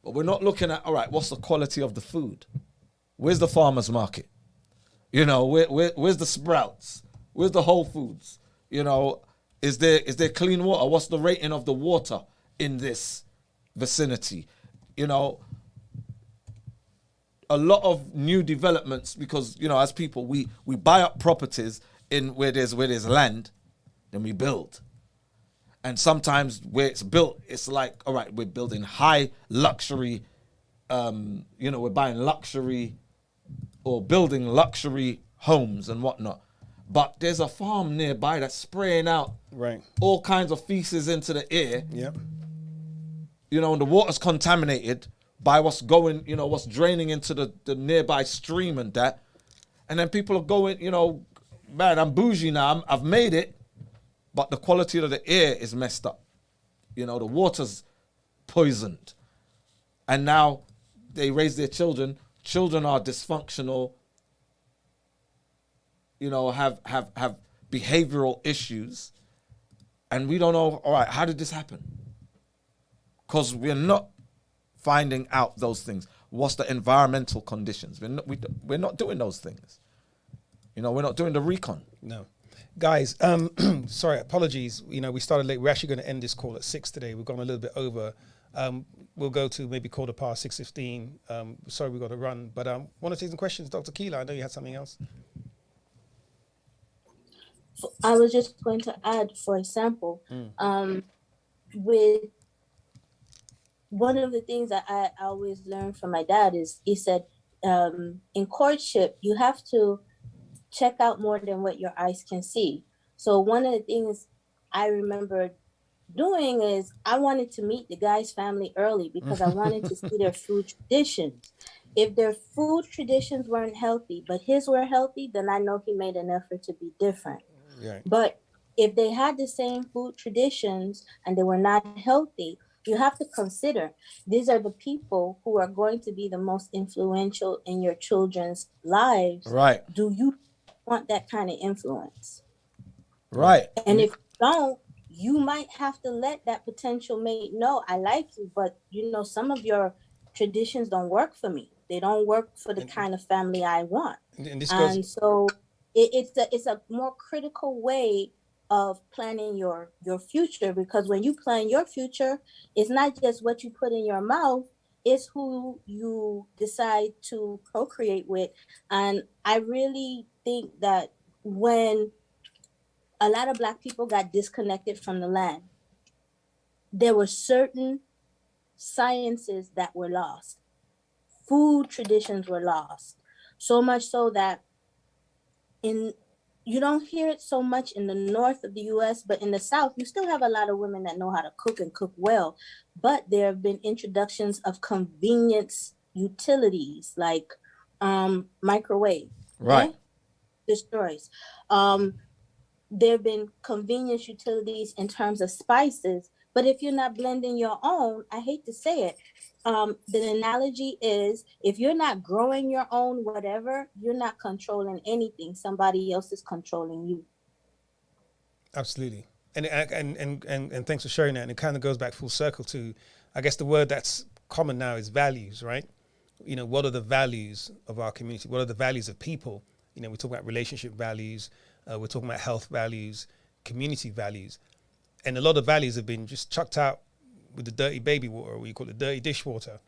But we're not looking at, all right, what's the quality of the food? Where's the farmer's market? Where's the Sprouts? Where's the Whole Foods? Is there clean water? What's the rating of the water in this vicinity? A lot of new developments because, as people, we buy up properties in where there's land, then we build. And sometimes where it's built, it's like, all right, we're building high luxury, we're buying luxury or building luxury homes and whatnot. But there's a farm nearby that's spraying out all kinds of feces into the air. Yep. And the water's contaminated by what's going, what's draining into the nearby stream and that. And then people are going, man, I'm bougie now, I've made it. But the quality of the air is messed up. The water's poisoned. And now they raise their children. Children are dysfunctional, have behavioral issues. And we don't know, all right, how did this happen? Because we're not finding out those things. What's the environmental conditions? We're not doing those things. We're not doing the recon. No. Guys, sorry, apologies. We started late. We're actually going to end this call at 6 today. We've gone a little bit over. We'll go to maybe 6:15. Sorry, we've got to run. But want to take some questions, Dr. Keela? I know you had something else. I was just going to add, for example, with one of the things that I always learned from my dad is he said, in courtship, you have to check out more than what your eyes can see. So one of the things I remember doing is I wanted to meet the guy's family early because I wanted to see their food traditions. If their food traditions weren't healthy, but his were healthy, then I know he made an effort to be different. Right. But if they had the same food traditions and they were not healthy, you have to consider these are the people who are going to be the most influential in your children's lives. Right. Do you want that kind of influence? Right. And if you don't, you might have to let that potential mate know, I like you, but you know, some of your traditions don't work for me. They don't work for the kind of family I want. And so it's a more critical way of planning your future, because when you plan your future, it's not just what you put in your mouth, it's who you decide to procreate with. And I really think that when a lot of Black people got disconnected from the land, there were certain sciences that were lost. Food traditions were lost. So much so that you don't hear it so much in the north of the US, but in the South, you still have a lot of women that know how to cook and cook well. But there have been introductions of convenience utilities like microwave. Right. Destroys. There have been convenience utilities in terms of spices, but if you're not blending your own, I hate to say it, the analogy is, if you're not growing your own whatever, you're not controlling anything. Somebody else is controlling you. Absolutely. And thanks for sharing that. And it kind of goes back full circle to, I guess the word that's common now is values, right? You know, what are the values of our community? What are the values of people? You know, we talk about relationship values. We're talking about health values, community values. And a lot of values have been just chucked out with the dirty baby water, or we call it dirty dishwater.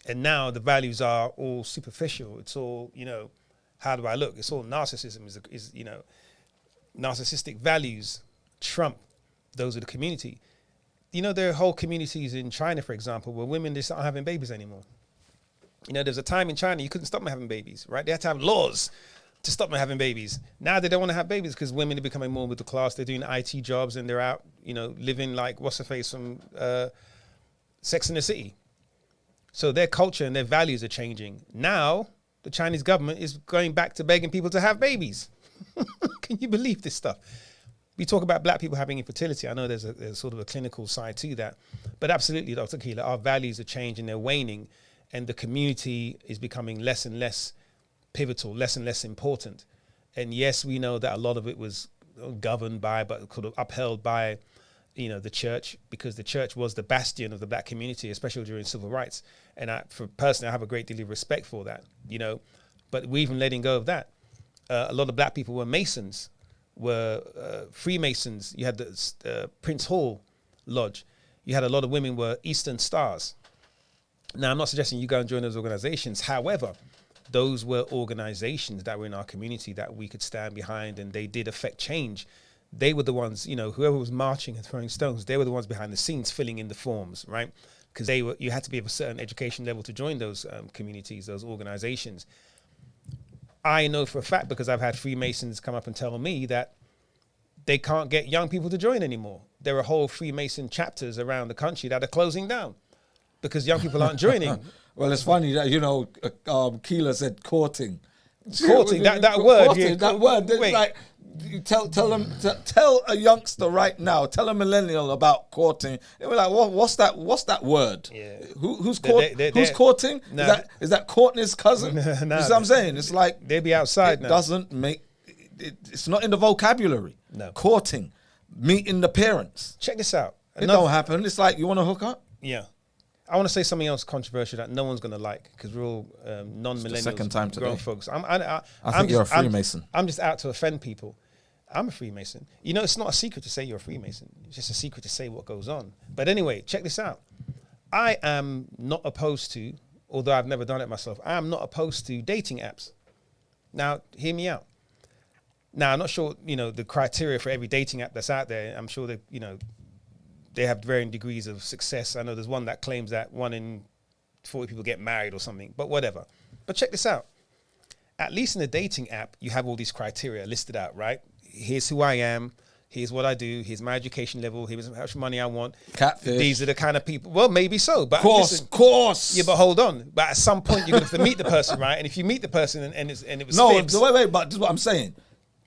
And now the values are all superficial. It's all, you know, how do I look? It's all narcissism is you know, narcissistic values trump those of the community. You know, there are whole communities in China, for example, where women just aren't having babies anymore. You know, there's a time in China you couldn't stop them having babies, right? They had to have laws to stop them having babies. Now they don't want to have babies because women are becoming more middle class. They're doing IT jobs and they're out, you know, living like what's her face from Sex and the City. So their culture and their values are changing. Now the Chinese government is going back to begging people to have babies. Can you believe this stuff? We talk about Black people having infertility. I know there's sort of a clinical side to that, but absolutely, Dr. Keela, our values are changing, they're waning, and the community is becoming less and less pivotal, less and less important. And yes, we know that a lot of it was governed by, but sort of upheld by, you know, the church, because the church was the bastion of the Black community, especially during civil rights. And personally, I have a great deal of respect for that, you know, but we're even letting go of that. A lot of Black people were Masons, were Freemasons. You had the Prince Hall Lodge. You had a lot of women were Eastern Stars. Now, I'm not suggesting you go and join those organizations. However, those were organizations that were in our community that we could stand behind, and they did affect change. They were the ones, you know, whoever was marching and throwing stones, they were the ones behind the scenes filling in the forms, right? Because you had to be of a certain education level to join those communities, those organizations. I know for a fact, because I've had Freemasons come up and tell me that they can't get young people to join anymore. There are whole Freemason chapters around the country that are closing down because young people aren't joining. Well, it's funny that, you know, Keela said courting. Courting, that word. Courting, yeah. that word. Wait. Like, you tell a youngster right now, tell a millennial about courting. They were like, what's that word? Yeah. Who's courting? No. Is that Courtney's cousin? No. You see what I'm saying? It's like they be outside now. Doesn't make it's not in the vocabulary. No. Courting, meeting the parents. Check this out. It don't happen. It's like, you want to hook up? Yeah. I want to say something else controversial that no one's going to like, because we're all non-millennials, second time today. grown folks. I think you're a Freemason. I'm just out to offend people. I'm a Freemason. You know, it's not a secret to say you're a Freemason. It's just a secret to say what goes on. But anyway, check this out. I am not opposed to, although I've never done it myself, I am not opposed to dating apps. Now, hear me out. Now, I'm not sure, you know, the criteria for every dating app that's out there. I'm sure that, you know, they have varying degrees of success. I know there's one that claims that 1 in 40 people get married or something, but whatever. But check this out. At least in a dating app, you have all these criteria listed out, right? Here's who I am. Here's what I do. Here's my education level. Here's how much money I want. Catfish. These are the kind of people. Well, maybe so. But course. Yeah, but hold on. But at some point, you're going to have to meet the person, right? And if you meet the person and it was no, fibs, wait. But this is what I'm saying.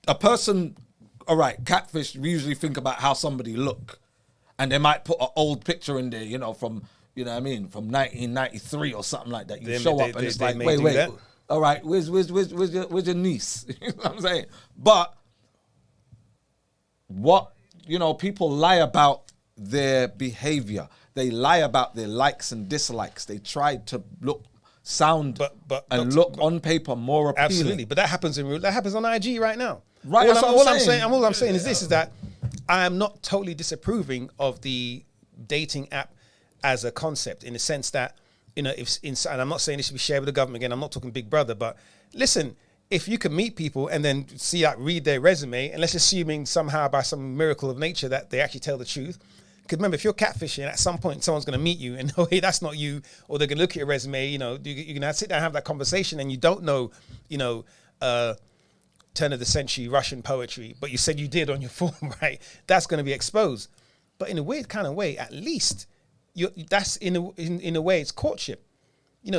A person, all right, catfish. We usually think about how somebody look, and they might put an old picture in there, you know, from, you know what I mean, from 1993 or something like that. You show up and it's like, wait. All right, where's your niece? You know what I'm saying? But what people lie about their behavior. They lie about their likes and dislikes. They try to look sound and look on paper more appealing. Absolutely, but that happens on IG right now. Right, All I'm saying is this: is that I am not totally disapproving of the dating app as a concept, in the sense that, and I'm not saying this should be shared with the government again. I'm not talking Big Brother, but listen, if you can meet people and then read their resume, and let's assuming somehow by some miracle of nature that they actually tell the truth. Because remember, if you're catfishing, at some point someone's going to meet you and hey, that's not you, or they're going to look at your resume. You're going to sit down and have that conversation, and you don't know, turn of the century Russian poetry, but you said you did on your form, right? That's going to be exposed. But in a weird kind of way, at least that's in a way it's courtship.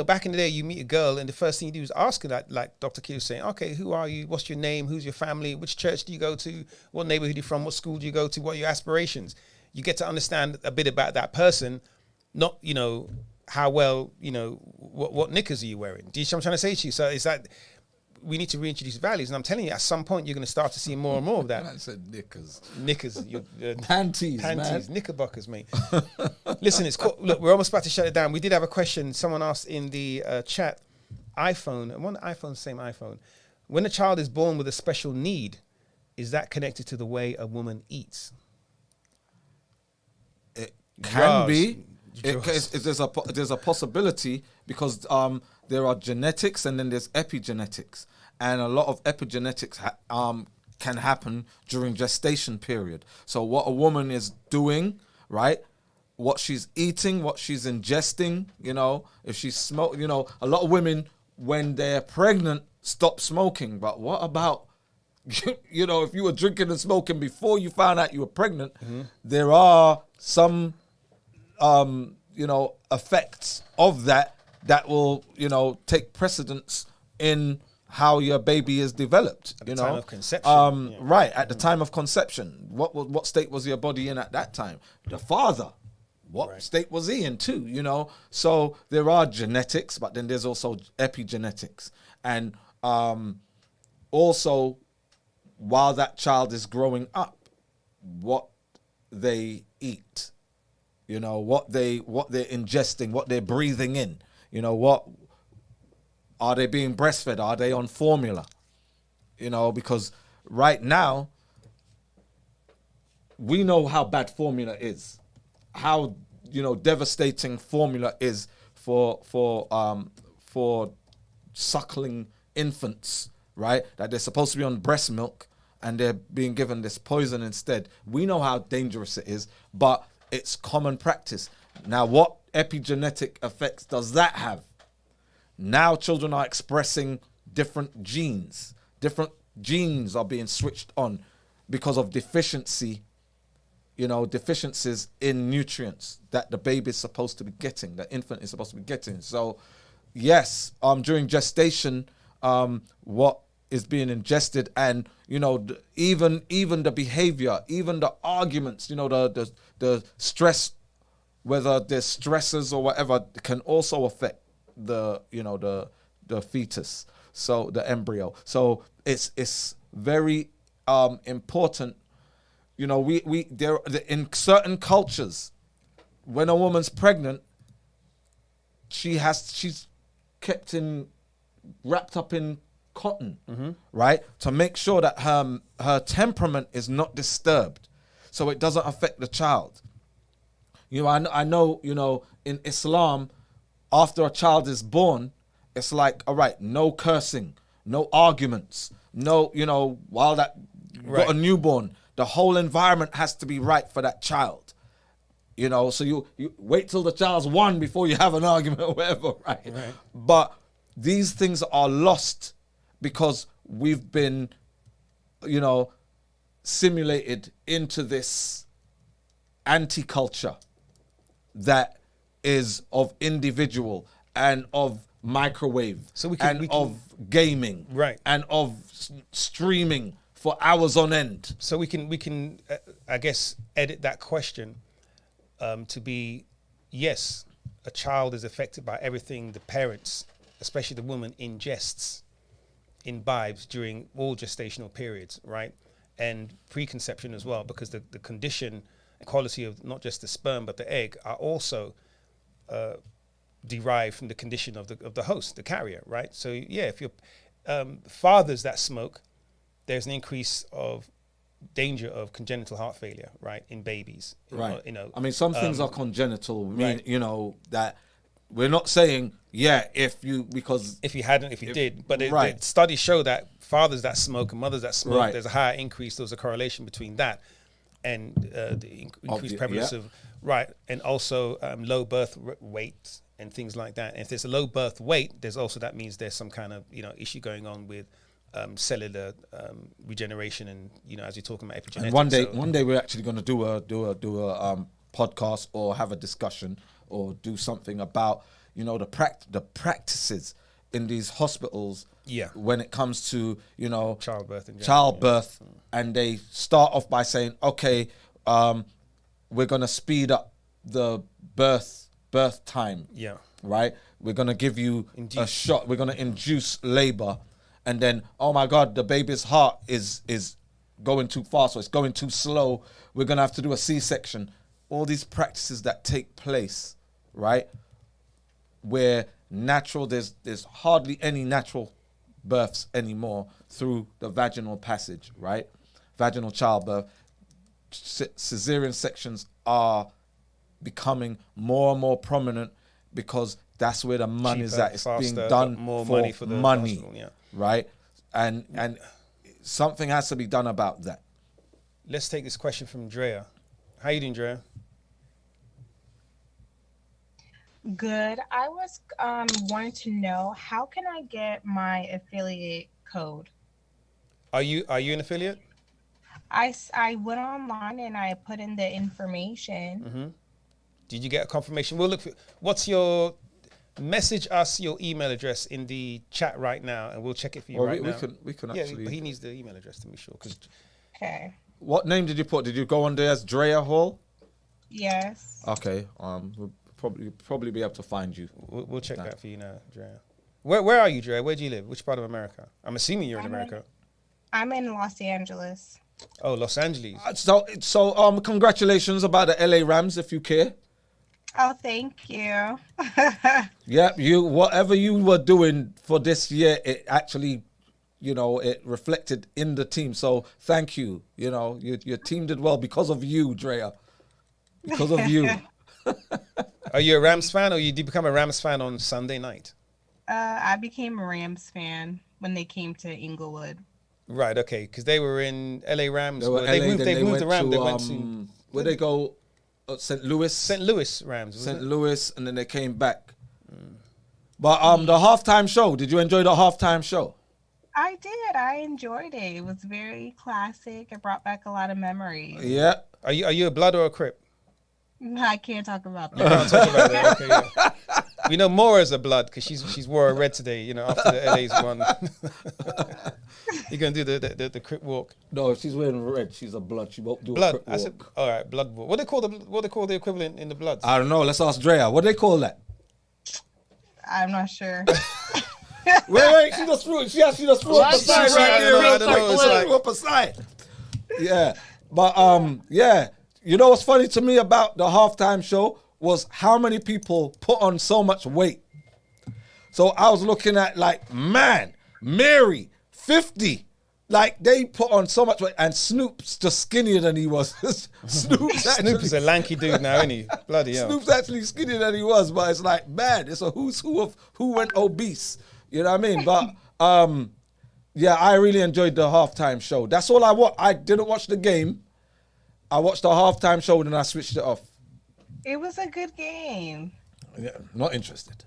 Back in the day, you meet a girl and the first thing you do is ask her that, like Dr. Q was saying, okay, who are you? What's your name? Who's your family? Which church do you go to? What neighborhood are you from? What school do you go to? What are your aspirations? You get to understand a bit about that person, not, how well, what knickers are you wearing? Do you see what I'm trying to say to you? So it's that we need to reintroduce values. And I'm telling you, at some point, you're going to start to see more and more of that. I said knickers. Knickers. Panties, knickerbockers, mate. Listen, it's cool. Look, we're almost about to shut it down. We did have a question. Someone asked in the chat, iPhone, and one iPhone, same iPhone. When a child is born with a special need, is that connected to the way a woman eats? It can be. There's a possibility, because there are genetics and then there's epigenetics, and a lot of epigenetics can happen during gestation period. So what a woman is doing, right? What she's eating, what she's ingesting, if she's smoke, a lot of women when they're pregnant stop smoking. But what about, if you were drinking and smoking before you found out you were pregnant, there are some effects of that will, take precedence in how your baby is developed. At the time of conception. Right, at the time of conception. What state was your body in at that time? The father, what state was he in too, So there are genetics, but then there's also epigenetics. And also, while that child is growing up, what they eat, what they're ingesting, what they're breathing in, what are they being breastfed? Are they on formula? Because right now we know how bad formula is, how devastating formula is for suckling infants, right? That they're supposed to be on breast milk and they're being given this poison instead. We know how dangerous it is, but it's common practice. Now, what epigenetic effects does that have? Now children are expressing different genes. Different genes are being switched on because of deficiencies in nutrients that the baby is supposed to be getting, the infant is supposed to be getting. So, yes, during gestation, what is being ingested, and even the behavior, even the arguments, the stress, whether there's stresses or whatever, can also affect the fetus, so the embryo. So it's very important. In certain cultures, when a woman's pregnant, she's kept wrapped up in cotton, right, to make sure that her temperament is not disturbed, so it doesn't affect the child. I know in Islam, after a child is born, it's like, all right, no cursing, no arguments, no, while that got a newborn, the whole environment has to be right for that child. So you wait till the child's 1 before you have an argument or whatever, right? But these things are lost because we've been, simulated into this anti-culture that is of individual and of microwave, of gaming, and of streaming for hours on end. So we can I guess edit that question to be, yes, a child is affected by everything the parents, especially the woman, imbibes during all gestational periods, right? and preconception as well, because the condition and quality of not just the sperm but the egg are also derived from the condition of the host, the carrier, right? So yeah, if you're fathers that smoke, there's an increase of danger of congenital heart failure, right, in babies. Right. I mean, some things are congenital. Right. That we're not saying, if you did. But right. the studies show that fathers that smoke and mothers that smoke, right. there's a higher increase. There's a correlation between that and the increased prevalence of, right, and also low birth weight and things like that. And if there's a low birth weight, that means there's some kind of, issue going on with cellular regeneration, and as you're talking about epigenetics. And one day we're actually going to do a podcast or have a discussion or do something about the practices in these hospitals. Yeah. When it comes to childbirth, and they start off by saying, okay, we're going to speed up the birth time. Yeah. Right. We're going to give you a shot. We're going to induce labor. And then, oh my God, the baby's heart is going too fast, or it's going too slow. We're going to have to do a C-section. All these practices that take place, right, where there's hardly any natural births anymore through the vaginal passage, right? Vaginal childbirth. Cesarean sections are becoming more and more prominent because that's where the money is at. It's being done more for money for the hospital, yeah. Right? And something has to be done about that. Let's take this question from Drea. How you doing, Drea? Good. I was wanting to know, how can I get my affiliate code? Are you an affiliate? I went online and I put in the information. Mm-hmm. Did you get a confirmation? We'll look for, what's your message us your email address in the chat right now, and we'll check it for you now. We can actually. But he needs the email address to be sure. Okay. What name did you put? Did you go on there as Drea Hall? Yes. Okay. We'll probably be able to find you. We'll check that for you now, Drea. Where are you, Drea? Where do you live? Which part of America? I'm assuming you're in America. I'm in Los Angeles. Oh, Los Angeles. So congratulations about the LA Rams, if you care. Oh, thank you. Yeah, whatever you were doing for this year, it actually, it reflected in the team. So thank you. Your team did well because of you, Drea. Because of you. Are you a Rams fan, or did you become a Rams fan on Sunday night? I became a Rams fan when they came to Inglewood. Right. Okay. Because they were in LA Rams. They moved around. They went to where they go. St. Louis. St. Louis Rams. St. Louis, and then they came back. But the halftime show, did you enjoy the halftime show? I did. I enjoyed it. It was very classic. It brought back a lot of memories. Yeah. Are you a Blood or a Crip? I can't talk about You that. can't talk about that. Okay, yeah. We know Maura's a Blood because she's wore a red today. After the LA's won. You're gonna do the Crip walk. No, if she's wearing red, she's a Blood. She won't do Blood. a Crip walk. I said, all right, Blood walk. What they call the equivalent in the Bloods? I don't know. Let's ask Drea. What do they call that? I'm not sure. Wait. She just threw up a sign right there. I don't know. It's like up a sign. Yeah, but yeah. You know what's funny to me about the halftime show was how many people put on so much weight. So I was looking at Mary, 50. They put on so much weight, and Snoop's just skinnier than he was. Snoop is a lanky dude now, isn't he? Bloody hell. Snoop's actually skinnier than he was, but it's it's a who's who of who went obese. You know what I mean? But yeah, I really enjoyed the halftime show. That's all I watched. I didn't watch the game. I watched the halftime show and then I switched it off. It was a good game. Yeah, not interested.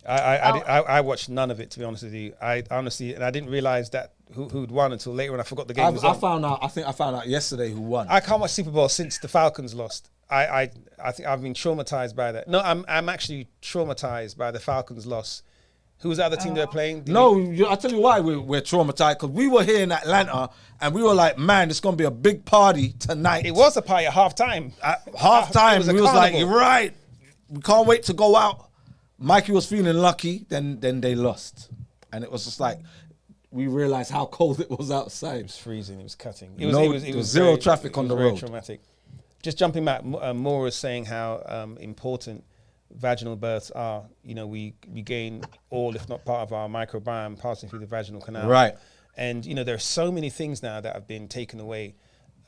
I watched none of it, to be honest with you. I honestly, and I didn't realize that who'd won until later when I forgot the game was on. I think I found out yesterday who won. I can't watch Super Bowl since the Falcons lost. I think I've been traumatized by that. No, I'm actually traumatized by the Falcons loss. Who was the other team they were playing? I'll tell you why we're traumatized. Because we were here in Atlanta and we were like, man, it's going to be a big party tonight. It was a party at halftime. At halftime, we was like, carnival. you're right. We can't wait to go out. Mikey was feeling lucky. Then they lost. And it was just like, we realized how cold it was It outside. was freezing. It was cutting. There was zero very, traffic on the very road. Traumatic. Just jumping back, Maura was saying how important vaginal births are. You know, we gain all, if not part of our microbiome passing through the vaginal canal. Right. And, you know, there are so many things now that have been taken away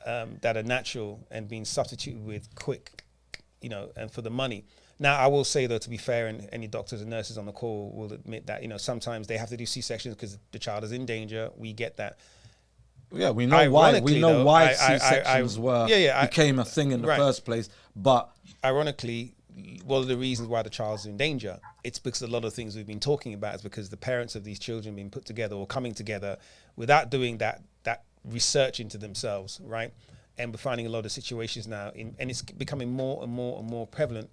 that are natural and being substituted with quick, you know, and for the money. Now, I will say, though, to be fair, and any doctors and nurses on the call will admit that, you know, sometimes they have to do C-sections because the child is in danger. We get that. Yeah, we know why. We know why C-sections became a thing in the first place. But ironically, one of the reasons why the child's in danger, it's because a lot of things we've been talking about is because the parents of these children being put together or coming together without doing that research into themselves, right? And we're finding a lot of situations now, and it's becoming more and more and more prevalent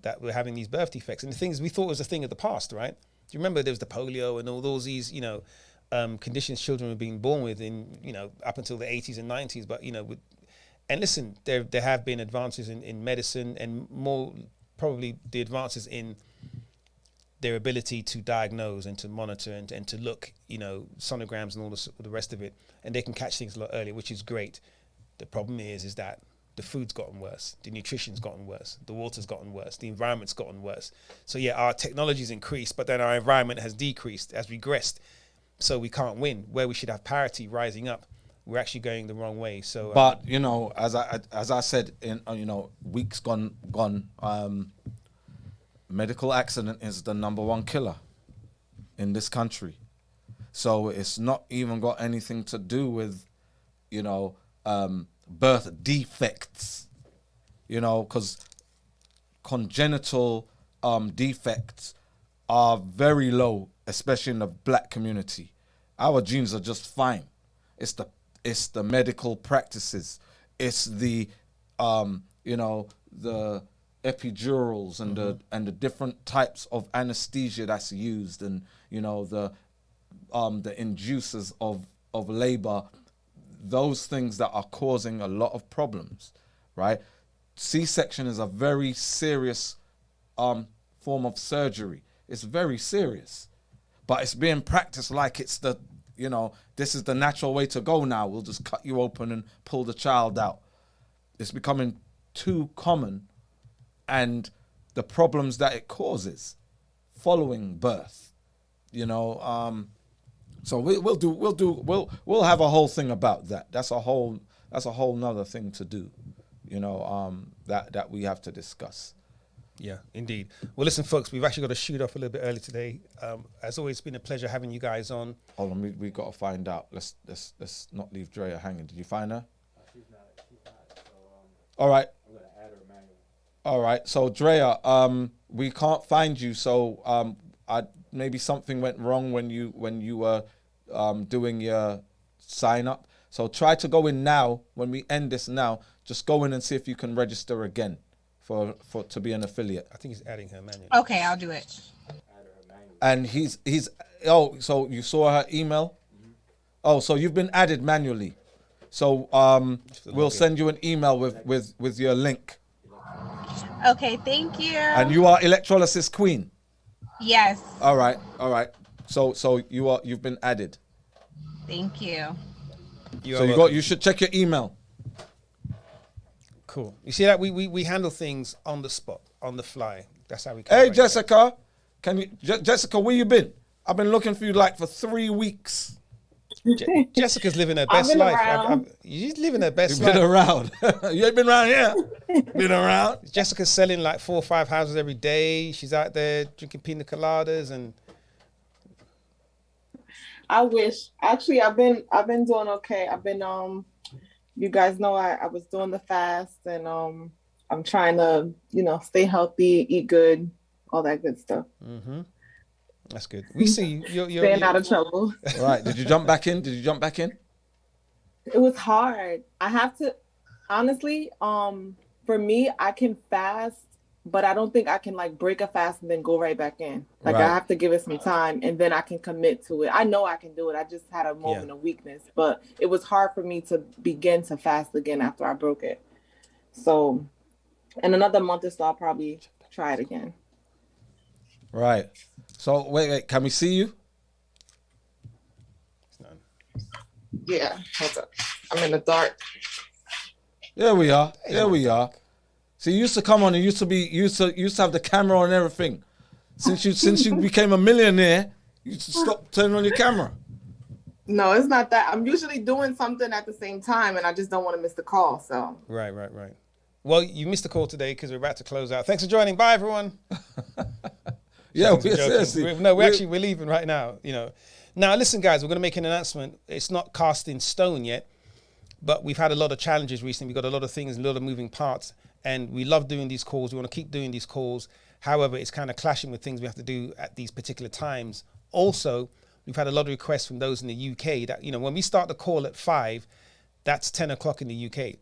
that we're having these birth defects. And the things we thought was a thing of the past, right? Do you remember there was the polio and all these, you know, conditions children were being born with in, you know, up until the 80s and 90s. But, you know, and listen, there have been advances in medicine, and more probably the advances in their ability to diagnose and to monitor and to look, you know, sonograms and all the rest of it. And they can catch things a lot earlier, which is great. The problem is that the food's gotten worse, the nutrition's gotten worse, the water's gotten worse, the environment's gotten worse. So yeah, our technology's increased, but then our environment has decreased, has regressed. So we can't win. Where we should have parity rising up, we're actually going the wrong way. So, but you know, as I said in you know, weeks gone, medical accident is the #1 killer in this country. So it's not even got anything to do with, you know, birth defects, you know, because congenital defects are very low, especially in the black community. Our genes are just fine. It's the medical practices. It's the you know, the epidurals and the different types of anesthesia that's used, and you know, the inducers of labor. Those things that are causing a lot of problems, right? C-section is a very serious form of surgery. It's very serious, but it's being practiced like it's the, you know, this is the natural way to go now. We'll just cut you open and pull the child out. It's becoming too common, and the problems that it causes following birth, you know, so we'll have a whole thing about that. That's a whole nother thing to do, you know, that we have to discuss. Yeah, indeed. Well, listen, folks, we've actually got to shoot off a little bit early today. As always, it's been a pleasure having you guys on. Hold on, we got to find out. Let's not leave Drea hanging. Did you find her? She's not. So, all right. I'm gonna add her manually. All right. So Drea, we can't find you. So maybe something went wrong when you were doing your sign up. So try to go in now. When we end this now, just go in and see if you can register again for to be an affiliate. I think he's adding her manually. Okay, I'll do it. And he's so you saw her email? Mm-hmm. Oh, so you've been added manually. So we'll send you an email with your link. Okay, thank you. And you are electrolysis queen. Yes. All right. So you've been added. Thank you. You should check your email. Cool. You see that we handle things on the spot, on the fly. That's how we. Hey Jessica, Jessica, where you been? I've been looking for you like for 3 weeks. Jessica's living her best life. She's living her best life. You've been around. You ain't been around here. Been around. Jessica's selling like 4 or 5 houses every day. She's out there drinking pina coladas and. I wish. Actually, I've been doing okay. I've been you guys know I was doing the fast, and I'm trying to, you know, stay healthy, eat good, all that good stuff. Mm-hmm. That's good. We see you're staying out of trouble. All right. Did you jump back in? It was hard. I have to, honestly, for me, I can fast, but I don't think I can like break a fast and then go right back in. Like, right. I have to give it some time and then I can commit to it. I know I can do it. I just had a moment of weakness, but it was hard for me to begin to fast again after I broke it. So in another month or so, I'll probably try it again. Right. So wait, can we see you? Yeah, hold up. I'm in the dark. There we are. There we are. So you used to come on and used to have the camera on and everything. Since you became a millionaire, you stopped turning on your camera. No, it's not that. I'm usually doing something at the same time, and I just don't want to miss the call. So Right. Well, you missed the call today because we're about to close out. Thanks for joining. Bye, everyone. Yeah, seriously. We're leaving right now. You know. Now, listen, guys, we're going to make an announcement. It's not cast in stone yet, but we've had a lot of challenges recently. We've got a lot of things, a lot of moving parts, and we love doing these calls. We want to keep doing these calls. However, it's kind of clashing with things we have to do at these particular times. Also, we've had a lot of requests from those in the UK that, you know, when we start the call at 5, that's 10 o'clock in the UK.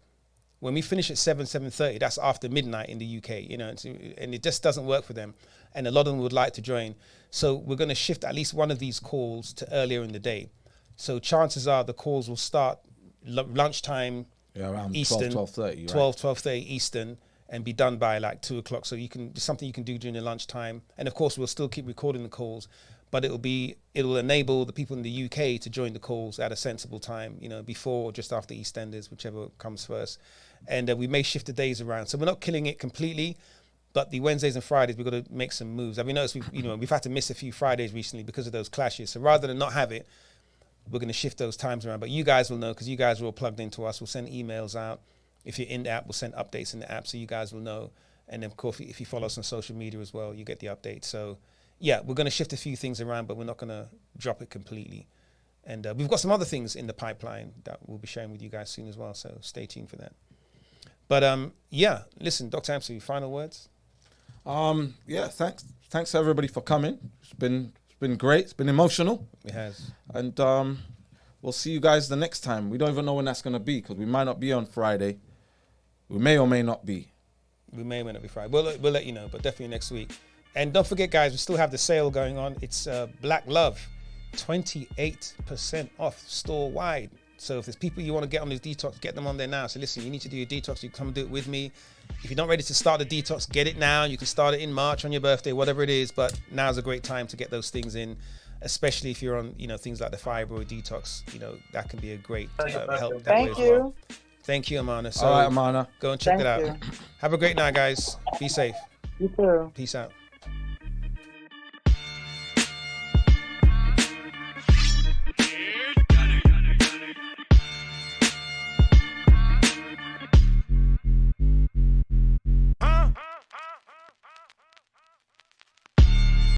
When we finish at 7:30, that's after midnight in the UK, you know, and it just doesn't work for them. And a lot of them would like to join. So we're going to shift at least one of these calls to earlier in the day. So chances are the calls will start lunchtime, around Eastern, 12:30, 12:30 Eastern, and be done by like 2 o'clock. So it's something you can do during the lunchtime. And of course, we'll still keep recording the calls, but it'll enable the people in the UK to join the calls at a sensible time, you know, before or just after EastEnders, whichever comes first. And we may shift the days around. So we're not killing it completely, but the Wednesdays and Fridays, we've got to make some moves. I've noticed we've had to miss a few Fridays recently because of those clashes. So rather than not have it, we're going to shift those times around. But you guys will know because you guys are all plugged into us. We'll send emails out. If you're in the app, we'll send updates in the app so you guys will know. And then, of course, if you follow us on social media as well, you get the updates. So, yeah, we're going to shift a few things around, but we're not going to drop it completely. And we've got some other things in the pipeline that we'll be sharing with you guys soon as well. So stay tuned for that. But, yeah, listen, Dr. Amsu, final words? Yeah, thanks everybody for coming. It's been great. It's been emotional. It has. And we'll see you guys the next time. We don't even know when that's going to be because we might not be on Friday. We may or may not be. We may or may not be Friday. We'll let you know, but definitely next week. And don't forget, guys, we still have the sale going on. It's Black Love, 28% off store-wide. So if there's people you want to get on this detox, get them on there now. So listen, you need to do your detox. You come do it with me. If you're not ready to start the detox, get it now. You can start it in March on your birthday, whatever it is. But now's a great time to get those things in, especially if you're on, you know, things like the fibroid detox. You know, that can be a great help that way as well. Thank you, Amana. So all right, Amana. Go and check it out. Have a great night, guys. Be safe. You too. Peace out.